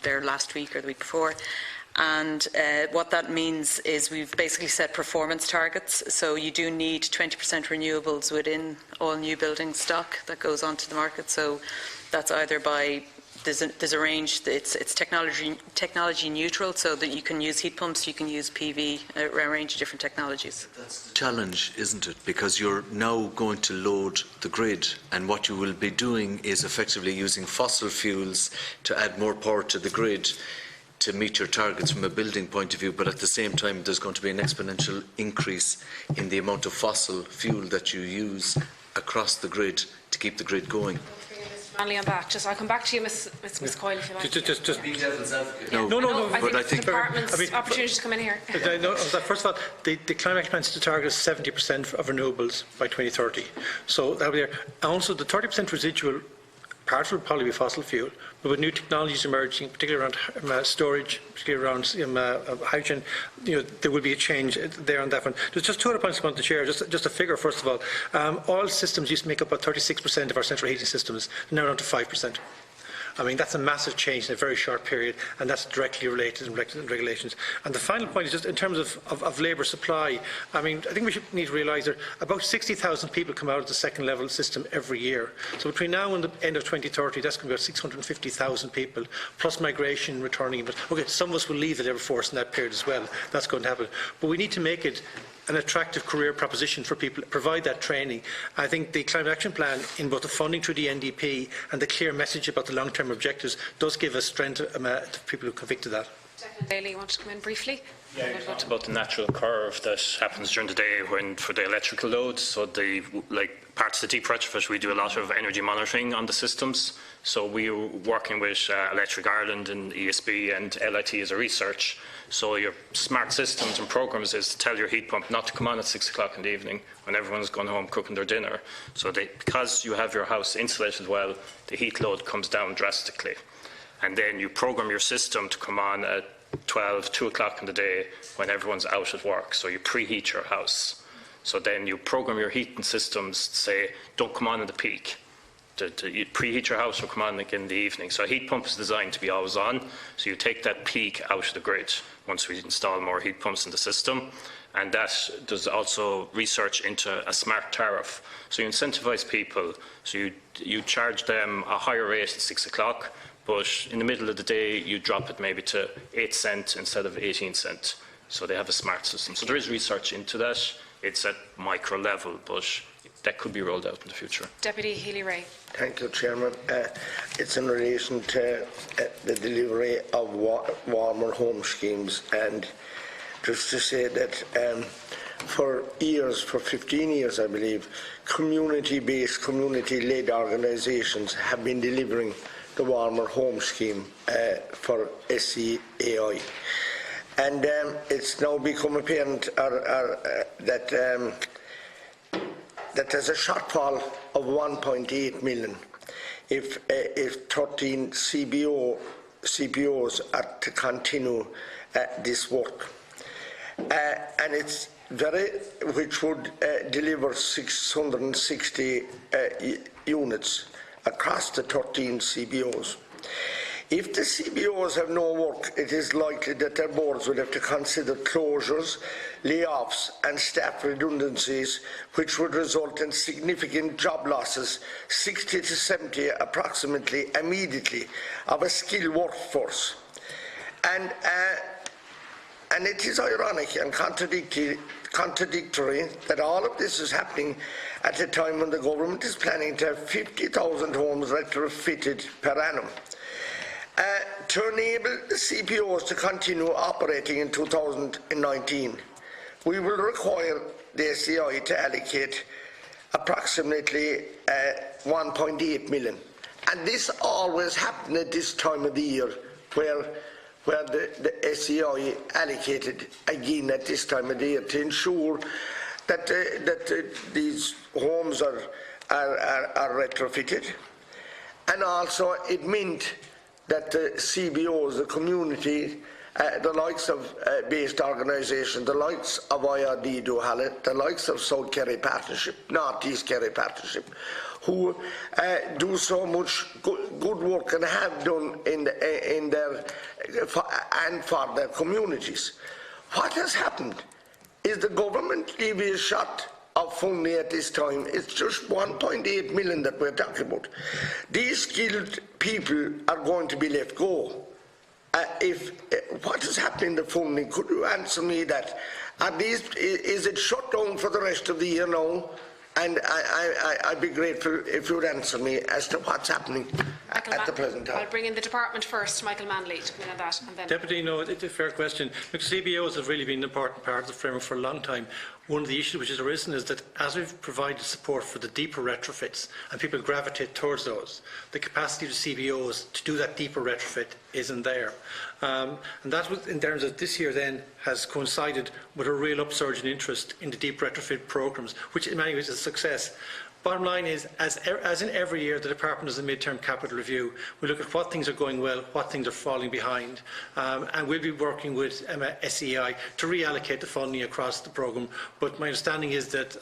there last week or the week before. And what that means is we've basically set performance targets. So you do need 20% renewables within all new building stock that goes onto the market. So that's either by there's a range. It's technology neutral, so that you can use heat pumps, you can use PV, a range of different technologies. That's the challenge, isn't it? Because you're now going to load the grid, and what you will be doing is effectively using fossil fuels to add more power to the grid to meet your targets from a building point of view, but at the same time there's going to be an exponential increase in the amount of fossil fuel that you use across the grid to keep the grid going. Manley on that. I'll come back to you, Miss Coyle, if you like. Just be devil's advocate. No. But I think the department's opportunity to come in here. First of all, the climate action plan is to target 70% of renewables by 2030. So that'll be there. And also, the 30% residual part will probably be fossil fuel, but with new technologies emerging, particularly around storage, particularly around hydrogen, there will be a change there on that one. There's just two other points I want to share. Just a figure, first of all. All systems used to make up about 36% of our central heating systems, now down to 5%. I mean, that's a massive change in a very short period, and that's directly related in regulations. And the final point is just in terms of labour supply. I mean, I think we need to realise that about 60,000 people come out of the second level system every year. So between now and the end of 2030, that's going to be about 650,000 people, plus migration, returning. But okay, some of us will leave the labour force in that period as well. That's going to happen. But we need to make it an attractive career proposition for people, provide that training. I think the Climate Action Plan, in both the funding through the NDP and the clear message about the long-term objectives, does give us strength to people who convict to that. Daly, you want to come in briefly? Yeah, you talked about the natural curve that happens during the day for the electrical loads. So parts of the deep retrofit, we do a lot of energy monitoring on the systems. So we are working with Electric Ireland and ESB and LIT as a research. So your smart systems and programs is to tell your heat pump not to come on at 6 o'clock in the evening when everyone's gone home cooking their dinner. So because you have your house insulated well, the heat load comes down drastically. And then you program your system to come on at 2 o'clock in the day when everyone's out at work. So you preheat your house. So then you program your heating systems to say, don't come on in the peak. You preheat your house or come on again in the evening. So a heat pump is designed to be always on. So you take that peak out of the grid once we install more heat pumps in the system. And that does also research into a smart tariff. So you incentivise people. So you charge them a higher rate at 6 o'clock, but in the middle of the day you drop it maybe to 8 cents instead of 18 cents. So they have a smart system. So there is research into that. It's at micro level, but that could be rolled out in the future. Deputy Healy-Rae. Thank you, Chairman. It's in relation to the delivery of warmer home schemes, and just to say that for 15 years, I believe, community-based, community-led organisations have been delivering the Warmer Home Scheme for SEAI. And it's now become apparent that there's a shortfall of 1.8 million if 13 CBOs are to continue this work. And it's which would deliver 660 units across the 13 CBOs. If the CBOs have no work, it is likely that their boards will have to consider closures, layoffs and staff redundancies, which would result in significant job losses, 60 to 70 approximately immediately, of a skilled workforce. And it is ironic and contradictory that all of this is happening at a time when the government is planning to have 50,000 homes retrofitted per annum. To enable the CPOs to continue operating in 2019, we will require the SEI to allocate approximately 1.8 million. And this always happens at this time of the year, where the SEI allocated again at this time of the year to ensure that these homes are retrofitted. And also it meant that the CBOs, the community, the likes of based organisations, the likes of IRD Duhallet, the likes of South Kerry Partnership, North East Kerry Partnership, who do so much good work and have done in their and for their communities. What has happened is the government leaving a shot of funding at this time. It's just 1.8 million that we're talking about. These skilled people are going to be let go. What is happening in the funding? Could you answer me that? Is it shut down for the rest of the year now? And I'd be grateful if you would answer me as to what's happening at the present time. I'll bring in the department first, Michael Manley, to come in on that. And then Deputy, no, it's a fair question. Because CBOs have really been an important part of the framework for a long time. One of the issues which has arisen is that as we've provided support for the deeper retrofits and people gravitate towards those, the capacity of the CBOs to do that deeper retrofit isn't there. And that, in terms of this year, then has coincided with a real upsurge in interest in the deep retrofit programmes, which in many ways is a success. Bottom line is, as in every year, the Department does a mid-term capital review. We look at what things are going well, what things are falling behind, and we'll be working with SEI to reallocate the funding across the programme. But my understanding is that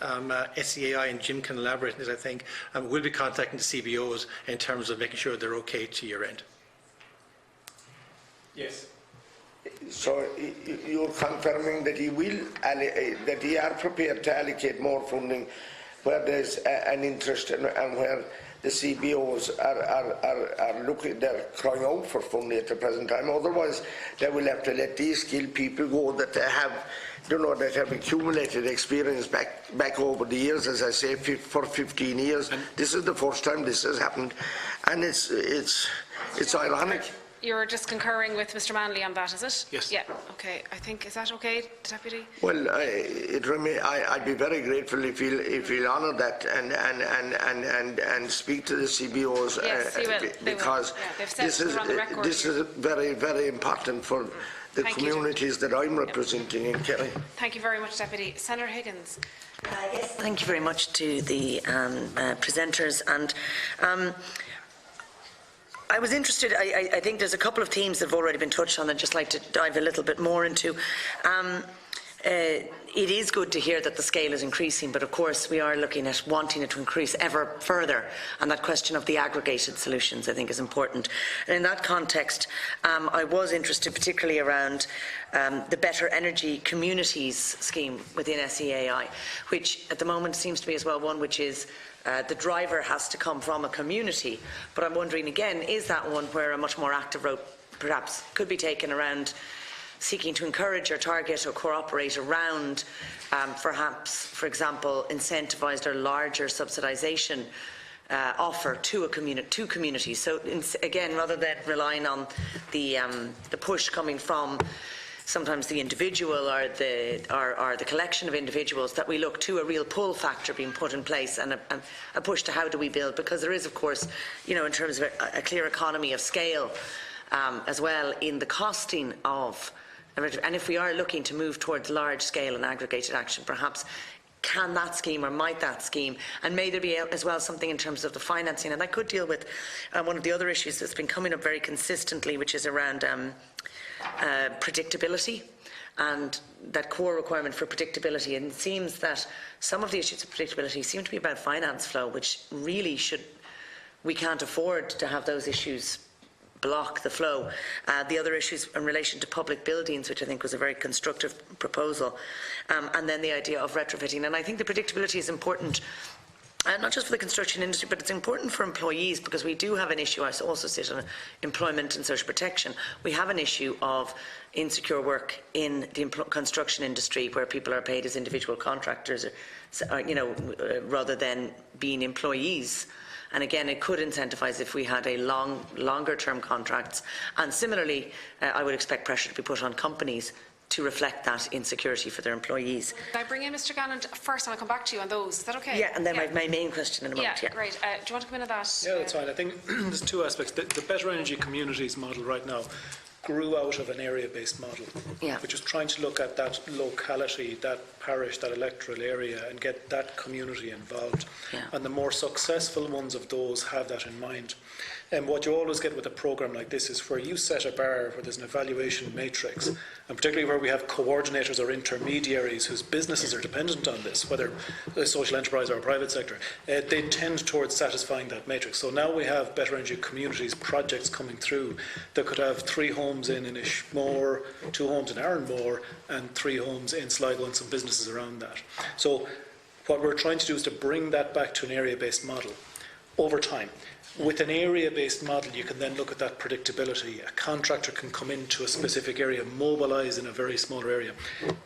SEI, and Jim can elaborate on this, I think, will be contacting the CBOs in terms of making sure they're okay to year end. Yes. So you're confirming that he are prepared to allocate more funding where there's an interest and where the CBOs are looking, they're crying out for funding at the present time. Otherwise, they will have to let these skilled people go that they have, that have accumulated experience back over the years, as I say, for 15 years. And this is the first time this has happened, and it's ironic. you're just concurring with Mr. Manley on that, is it? Yes. Yeah. Okay. I think, is that okay, Deputy? Well, I'd be very grateful if he'll honour that and speak to the CBOs. Yes, he will. Because yeah, this is very, very important for the communities that I'm representing in Kerry. Thank you very much, Deputy. Senator Higgins. Yes, thank you very much to the presenters. And I was interested, I think there's a couple of themes that have already been touched on I'd just like to dive a little bit more into. It is good to hear that the scale is increasing, but of course we are looking at wanting it to increase ever further, and that question of the aggregated solutions I think is important. And in that context, I was interested particularly around the Better Energy Communities scheme within SEAI, which at the moment seems to be as well one which is the driver has to come from a community, but I'm wondering again, is that one where a much more active route perhaps could be taken around seeking to encourage or target or cooperate around perhaps, for example, incentivised or larger subsidisation offer to communities. So again, rather than relying on the push coming from sometimes the individual or the collection of individuals, that we look to a real pull factor being put in place and a push to how do we build, because there is, of course, in terms of a clear economy of scale as well in the costing of, and if we are looking to move towards large scale and aggregated action, perhaps can that scheme or might that scheme, and may there be as well something in terms of the financing. And I could deal with one of the other issues that's been coming up very consistently, which is around predictability and that core requirement for predictability. And it seems that some of the issues of predictability seem to be about finance flow, which really we can't afford to have those issues block the flow. The other issues in relation to public buildings, which I think was a very constructive proposal, and then the idea of retrofitting. And I think the predictability is important, not just for the construction industry, but it's important for employees, because we do have an issue. I also sit on employment and social protection. We have an issue of insecure work in the construction industry, where people are paid as individual contractors, rather than being employees. And again, it could incentivise if we had a longer-term contracts. And similarly, I would expect pressure to be put on companies to reflect that insecurity for their employees. Can I bring in Mr. Gallant first, and I'll come back to you on those? Is that okay? Yeah, and then my main question in a moment. Yeah, great. Do you want to come in on that? Yeah, that's fine. I think there's two aspects. The Better Energy Communities model right now grew out of an area-based model, which was trying to look at that locality, that parish, that electoral area, and get that community involved. And the more successful ones of those have that in mind. And what you always get with a programme like this is where you set a bar, where there's an evaluation matrix, and particularly where we have coordinators or intermediaries whose businesses are dependent on this, whether a social enterprise or a private sector, they tend towards satisfying that matrix. So now we have Better Energy Communities projects coming through that could have 3 homes in Ishmore, 2 homes in Arranmore, and 3 homes in Sligo, and some businesses around that. So what we're trying to do is to bring that back to an area-based model over time. With an area-based model, you can then look at that predictability. A contractor can come into a specific area, mobilise in a very smaller area.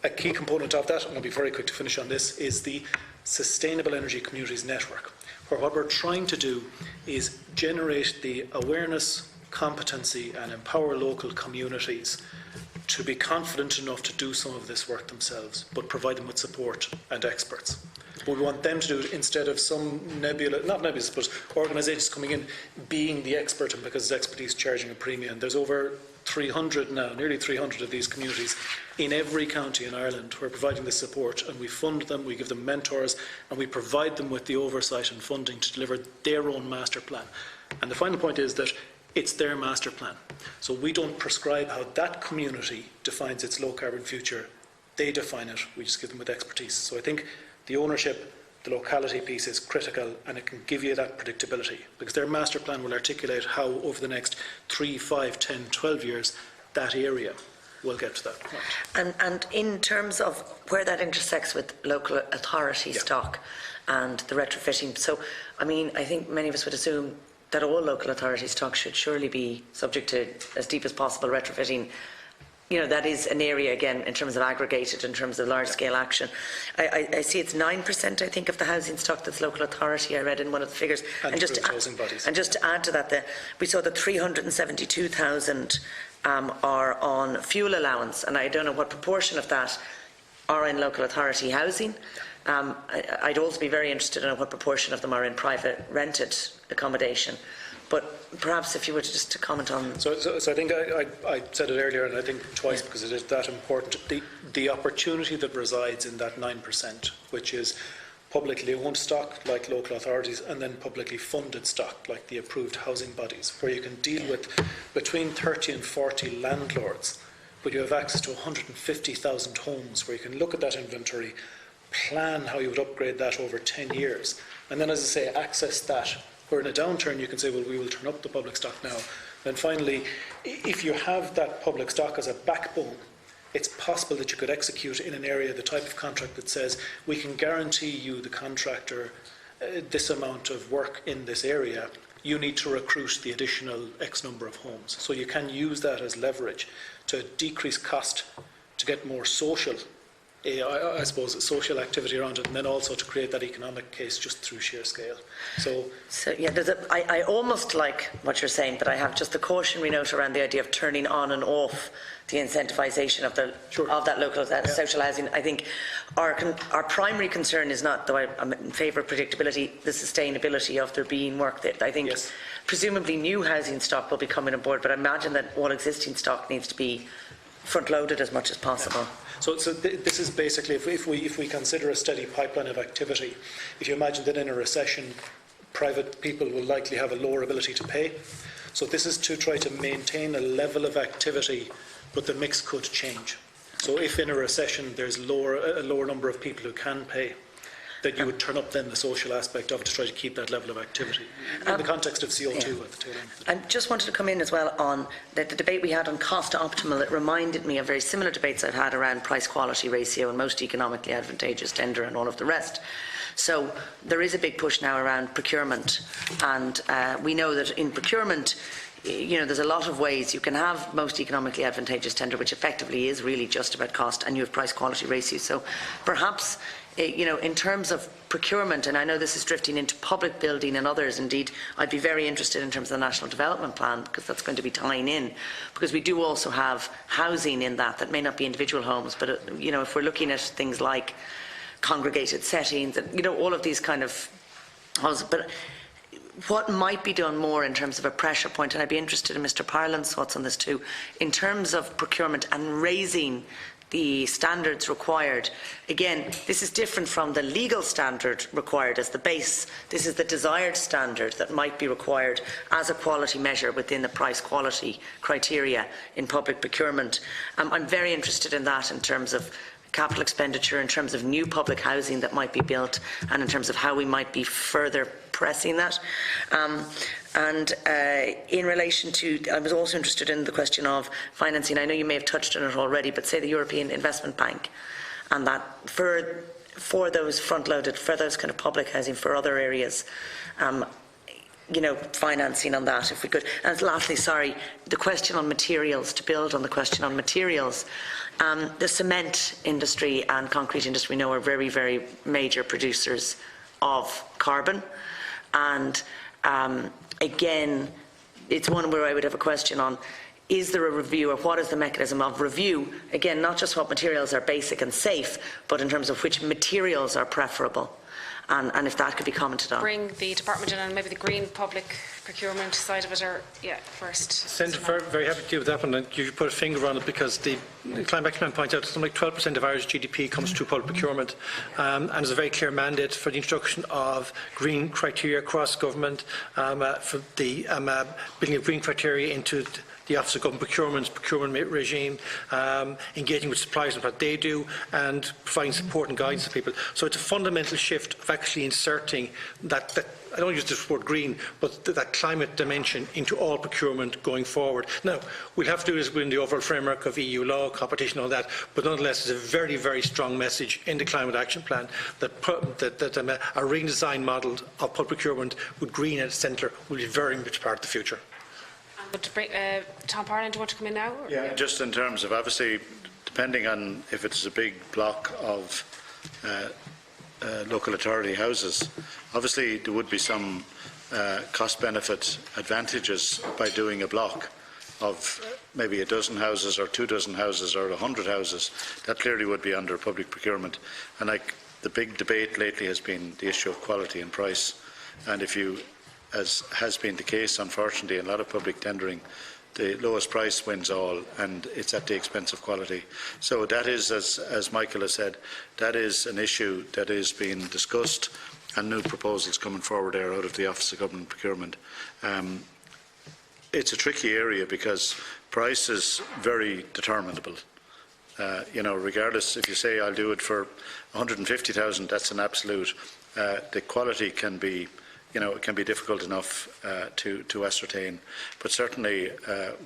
A key component of that, and I'll be very quick to finish on this, is the Sustainable Energy Communities Network, where what we're trying to do is generate the awareness, competency, and empower local communities to be confident enough to do some of this work themselves, but provide them with support and experts. But we want them to do it instead of some not nebulous, but organisations coming in being the expert, and because it's expertise charging a premium. There's over 300 now, nearly 300 of these communities in every county in Ireland who are providing this support, and we fund them, we give them mentors, and we provide them with the oversight and funding to deliver their own master plan. And the final point is that it's their master plan. So we don't prescribe how that community defines its low carbon future. They define it. We just give them with expertise. So I think the ownership, the locality piece is critical, and it can give you that predictability, because their master plan will articulate how over the next 3, 5, 10, 12 years that area will get to that point. And in terms of where that intersects with local authority stock and the retrofitting, so I mean, I think many of us would assume that all local authority stock should surely be subject to as deep as possible retrofitting. That is an area, again, in terms of aggregated, in terms of large-scale action. I see it's 9%, I think, of the housing stock that's local authority, I read in one of the figures. And just to add to that, we saw that 372,000 are on fuel allowance, and I don't know what proportion of that are in local authority housing. I'd also be very interested in what proportion of them are in private rented accommodation. But perhaps if you were just to comment on... So I think I said it earlier, and I think twice, because it is that important. The opportunity that resides in that 9%, which is publicly owned stock, like local authorities, and then publicly funded stock, like the approved housing bodies, where you can deal with between 30 and 40 landlords, but you have access to 150,000 homes, where you can look at that inventory, plan how you would upgrade that over 10 years, and then, as I say, access that. Where in a downturn you can say, well, we will turn up the public stock now. And finally, if you have that public stock as a backbone, it's possible that you could execute in an area the type of contract that says, we can guarantee you, the contractor, this amount of work in this area. You need to recruit the additional X number of homes. So you can use that as leverage to decrease cost, to get more social I suppose, a social activity around it, and then also to create that economic case just through sheer scale. So yeah, I almost like what you're saying, but I have just the cautionary note around the idea of turning on and off the incentivisation of that local social housing. I think our primary concern is not, though I'm in favour of predictability, the sustainability of there being work. That I think presumably new housing stock will be coming on board, but I imagine that all existing stock needs to be front-loaded as much as possible. So this is basically, if we consider a steady pipeline of activity, if you imagine that in a recession, private people will likely have a lower ability to pay. So this is to try to maintain a level of activity, but the mix could change. So if in a recession there's a lower number of people who can pay, that you would turn up then the social aspect of it to try to keep that level of activity in the context of CO2 at the tail end. I just wanted to come in as well on the debate we had on cost optimal. It reminded me of very similar debates I've had around price-quality ratio and most economically advantageous tender and all of the rest. So there is a big push now around procurement, and we know that in procurement, there's a lot of ways you can have most economically advantageous tender, which effectively is really just about cost, and you have price-quality ratio. So perhaps, in terms of procurement, and I know this is drifting into public building and others, indeed, I'd be very interested in terms of the National Development Plan, because that's going to be tying in, because we do also have housing in that may not be individual homes, but, if we're looking at things like congregated settings, and, all of these kind of houses, but what might be done more in terms of a pressure point, and I'd be interested in Mr. Parland's thoughts on this too, in terms of procurement and raising the standards required. Again, this is different from the legal standard required as the base. This is the desired standard that might be required as a quality measure within the price quality criteria in public procurement. I'm very interested in that in terms of capital expenditure, in terms of new public housing that might be built, and in terms of how we might be further pressing that. In relation to, I was also interested in the question of financing. I know you may have touched on it already, but say the European Investment Bank, and that for those front-loaded, for those kind of public housing, for other areas, financing on that, if we could. And lastly, the question on materials, to build on the question on materials, the cement industry and concrete industry, we know, are very, very major producers of carbon. And again, it's one where I would have a question on, is there a review, or what is the mechanism of review? Again, not just what materials are basic and safe, but in terms of which materials are preferable. And if that could be commented on. Bring the department in, and maybe the green public procurement side of it, first. Senator, very, very happy to deal with that one. And you put a finger on it, because the Climate Action Plan points out that something like 12% of Irish GDP comes through public procurement, and there's a very clear mandate for the introduction of green criteria across government, for the building of green criteria into the Office of Government Procurement's procurement regime, engaging with suppliers and what they do, and providing support and guidance to people. So it's a fundamental shift of actually inserting that I don't use this word green, but that climate dimension into all procurement going forward. Now, we'll have to do this within the overall framework of EU law, competition, all that, but nonetheless, it's a very, very strong message in the Climate Action Plan that a redesigned model of public procurement with green at its centre will be very much part of the future. Tom Parland, do you want to come in now? Yeah, just in terms of, obviously, depending on if it's a big block of local authority houses, obviously there would be some cost-benefit advantages by doing a block of maybe a dozen houses or 24 houses or 100 houses. That clearly would be under public procurement. And the big debate lately has been the issue of quality and price. And if you, as has been the case, unfortunately, in a lot of public tendering, the lowest price wins all, and it's at the expense of quality. So that is, as Michael has said, that is an issue that is being discussed, and new proposals coming forward there out of the Office of Government Procurement. It's a tricky area because price is very determinable. Regardless, if you say I'll do it for 150,000, that's an absolute. The quality can be, it can be difficult enough to ascertain. But certainly,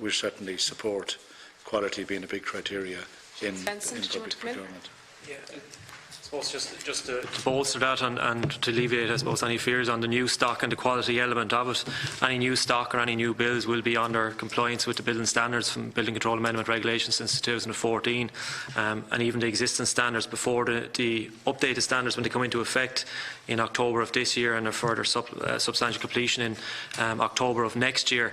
we certainly support quality being a big criteria in public procurement. I suppose just to bolster that and to alleviate, I suppose, any fears on the new stock and the quality element of it. Any new stock or any new builds will be under compliance with the building standards from Building Control Amendment Regulations since 2014, and even the existing standards before the updated standards when they come into effect in October of this year and a further substantial completion in October of next year.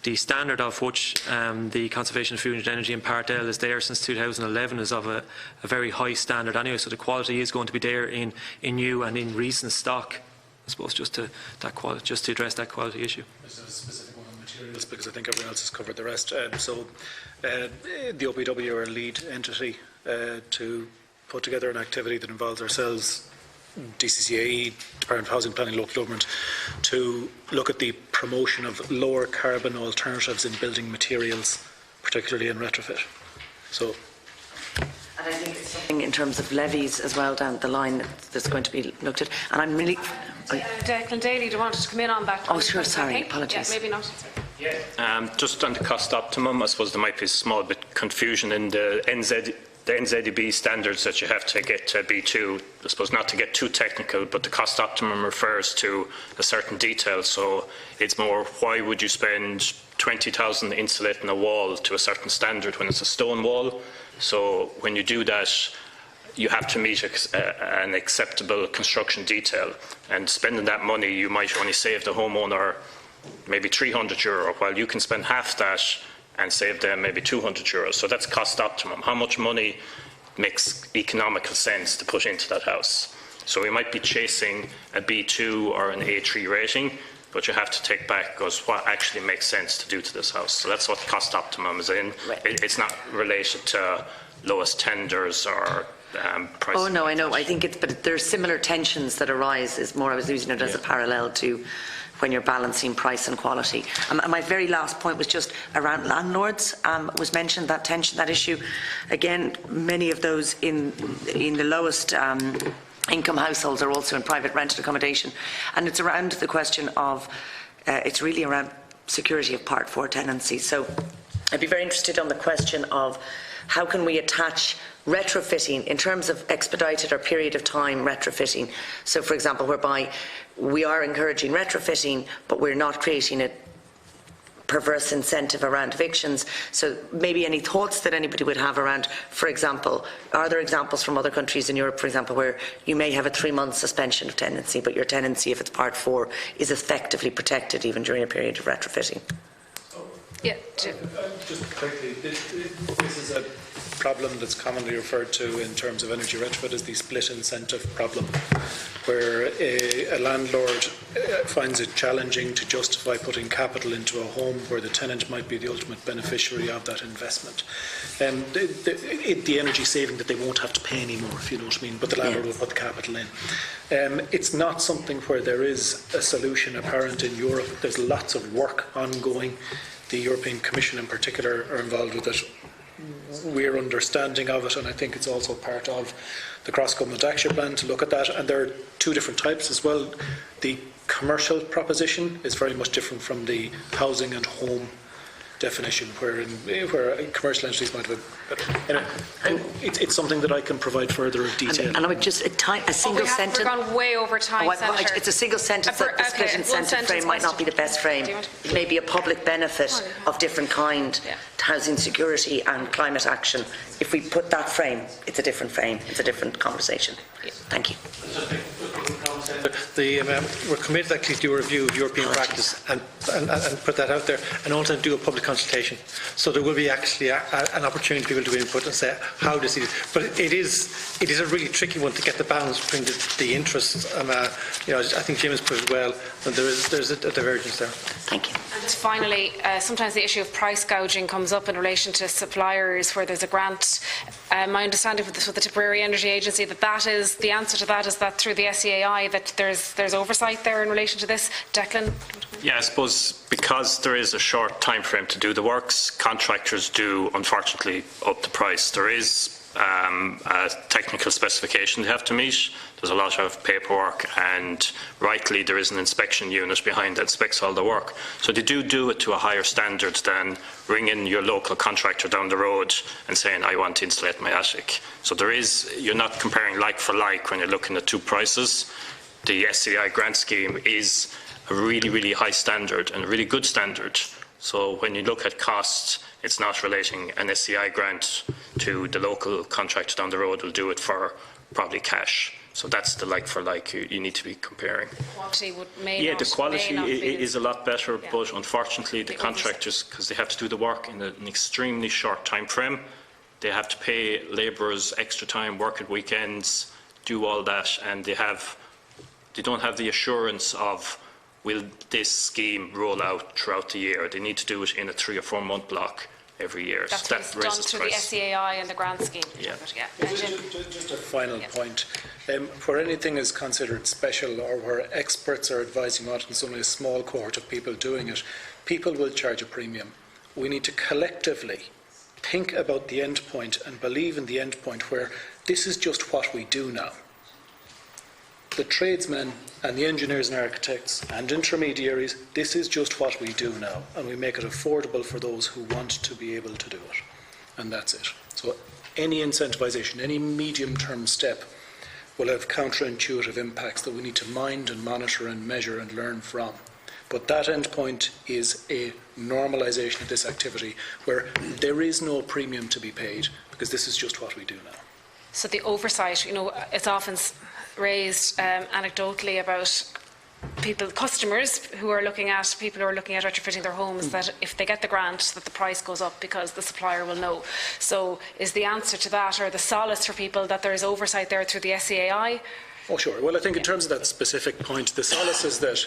The standard of which the Conservation of Food and Energy in Part L is there since 2011 is of a very high standard anyway, so the quality is going to be there in new and in recent stock. I suppose just to address that quality issue. There's a specific one on materials because I think everyone else has covered the rest. The OPW are a lead entity to put together an activity that involves ourselves, DCCAE, Department of Housing, Planning, Local Government, to look at the promotion of lower carbon alternatives in building materials, particularly in retrofit. So, and I think it's something in terms of levies as well down the line that's going to be looked at. And I'm really... Declan Daly, do you want to come in on that? Oh, sure, sorry, apologies. Yeah, maybe not. Just on the cost optimum, I suppose there might be a small bit of confusion in the NZEB standards that you have to get to B2. I suppose not to get too technical, but the cost optimum refers to a certain detail. So it's more, why would you spend 20,000 insulating a wall to a certain standard when it's a stone wall? So when you do that, you have to meet an acceptable construction detail. And spending that money, you might only save the homeowner maybe €300, while you can spend half that and save them maybe €200. So that's cost optimum. How much money makes economical sense to put into that house? So we might be chasing a B2 or an A3 rating, but you have to take back goes what actually makes sense to do to this house. So that's what cost optimum is in. Right. It's not related to lowest tenders or price. Oh no, I know. I think but there's similar tensions that arise. Is more I was using it as a parallel to when you're balancing price and quality. And my very last point was just around landlords. Was mentioned that tension, that issue. Again, many of those in the lowest income households are also in private rented accommodation, and it's around the question of it's really around security of Part 4 tenancy. So I'd be very interested on the question of how can we attach retrofitting in terms of expedited or period of time retrofitting. So, for example, whereby we are encouraging retrofitting, but we're not creating a perverse incentive around evictions. So maybe any thoughts that anybody would have around, for example, are there examples from other countries in Europe, for example, where you may have a 3-month suspension of tenancy, but your tenancy, if it's Part 4, is effectively protected even during a period of retrofitting? Yeah. Just quickly, this is a problem that's commonly referred to in terms of energy retrofit as the split incentive problem, where a landlord finds it challenging to justify putting capital into a home where the tenant might be the ultimate beneficiary of that investment. The energy saving that they won't have to pay anymore, if you know what I mean, but the landlord will put the capital in. It's not something where there is a solution apparent in Europe. There's lots of work ongoing. The European Commission in particular are involved with it. We're understanding of it, and I think it's also part of the cross-government action plan to look at that. And there are 2 different types as well. The commercial proposition is very much different from the housing and home definition, where commercial entities might have it's something that I can provide further detail. And I would just a single sentence. We've gone way over time. It's a single sentence that the split incentive frame might not be the best frame. It may be a public benefit of different kind, housing security and climate action. If we put that frame, it's a different frame. It's a different conversation. Thank you. We're committed actually to do a review of European practice and put that out there, and also do a public consultation. So there will be actually an opportunity for people to input and say how to see it. But it is a really tricky one to get the balance between the interests. I think Jim has put it well, and there's a divergence there. Thank you. And finally, sometimes the issue of price gouging comes up in relation to suppliers where there's a grant. My understanding with the Tipperary Energy Agency that is the answer to that is that through the SEAI that there's oversight there in relation to this. Declan? Yeah, I suppose because there is a short time frame to do the works, contractors do unfortunately up the price. There is a technical specification they have to meet. There's a lot of paperwork, and rightly there is an inspection unit behind that inspects all the work. So they do it to a higher standard than ringing your local contractor down the road and saying, I want to insulate my attic. So you're not comparing like for like when you're looking at two prices. The SCI grant scheme is a really, really high standard and a really good standard. So when you look at costs, it's not relating an SCI grant to the local contractor down the road will do it for probably cash. So that's the like for like you need to be comparing. Quality the quality is a lot better, but unfortunately the contractors, because they have to do the work in an extremely short time frame, they have to pay labourers extra time, work at weekends, do all that, and they don't have the assurance of will this scheme roll out throughout the year. They need to do it in a 3 or 4 month block every year. That's so what's done through the SEAI and the grant scheme. Just a final point. Where anything is considered special or where experts are advising on it and it's only a small cohort of people doing it, people will charge a premium. We need to collectively think about the end point and believe in the end point where this is just what we do now. The tradesmen and the engineers and architects and intermediaries, this is just what we do now, and we make it affordable for those who want to be able to do it. And that's it. So any incentivisation, any medium-term step will have counterintuitive impacts that we need to mind and monitor and measure and learn from. But that end point is a normalisation of this activity where there is no premium to be paid because this is just what we do now. So the oversight, it's often raised anecdotally about customers who are looking at retrofitting their homes, that if they get the grant that the price goes up because the supplier will know. So is the answer to that, or the solace for people, that there is oversight there through the SEAI? Oh sure, well I think in terms of that specific point, the solace is that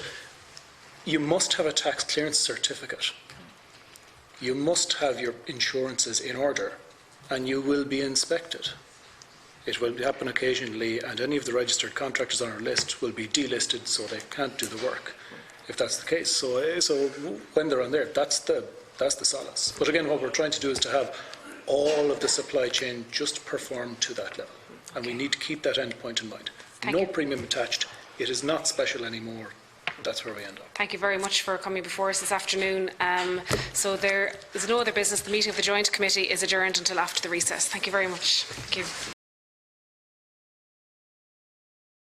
you must have a tax clearance certificate, you must have your insurances in order, and you will be inspected. It will happen occasionally, and any of the registered contractors on our list will be delisted, so they can't do the work, if that's the case. So when they're on there, that's the solace. But again, what we're trying to do is to have all of the supply chain just perform to that level, and we need to keep that end point in mind. No premium attached. It is not special anymore. That's where we end up. Thank you very much for coming before us this afternoon. So there is no other business. The meeting of the Joint Committee is adjourned until after the recess. Thank you very much. Thank you.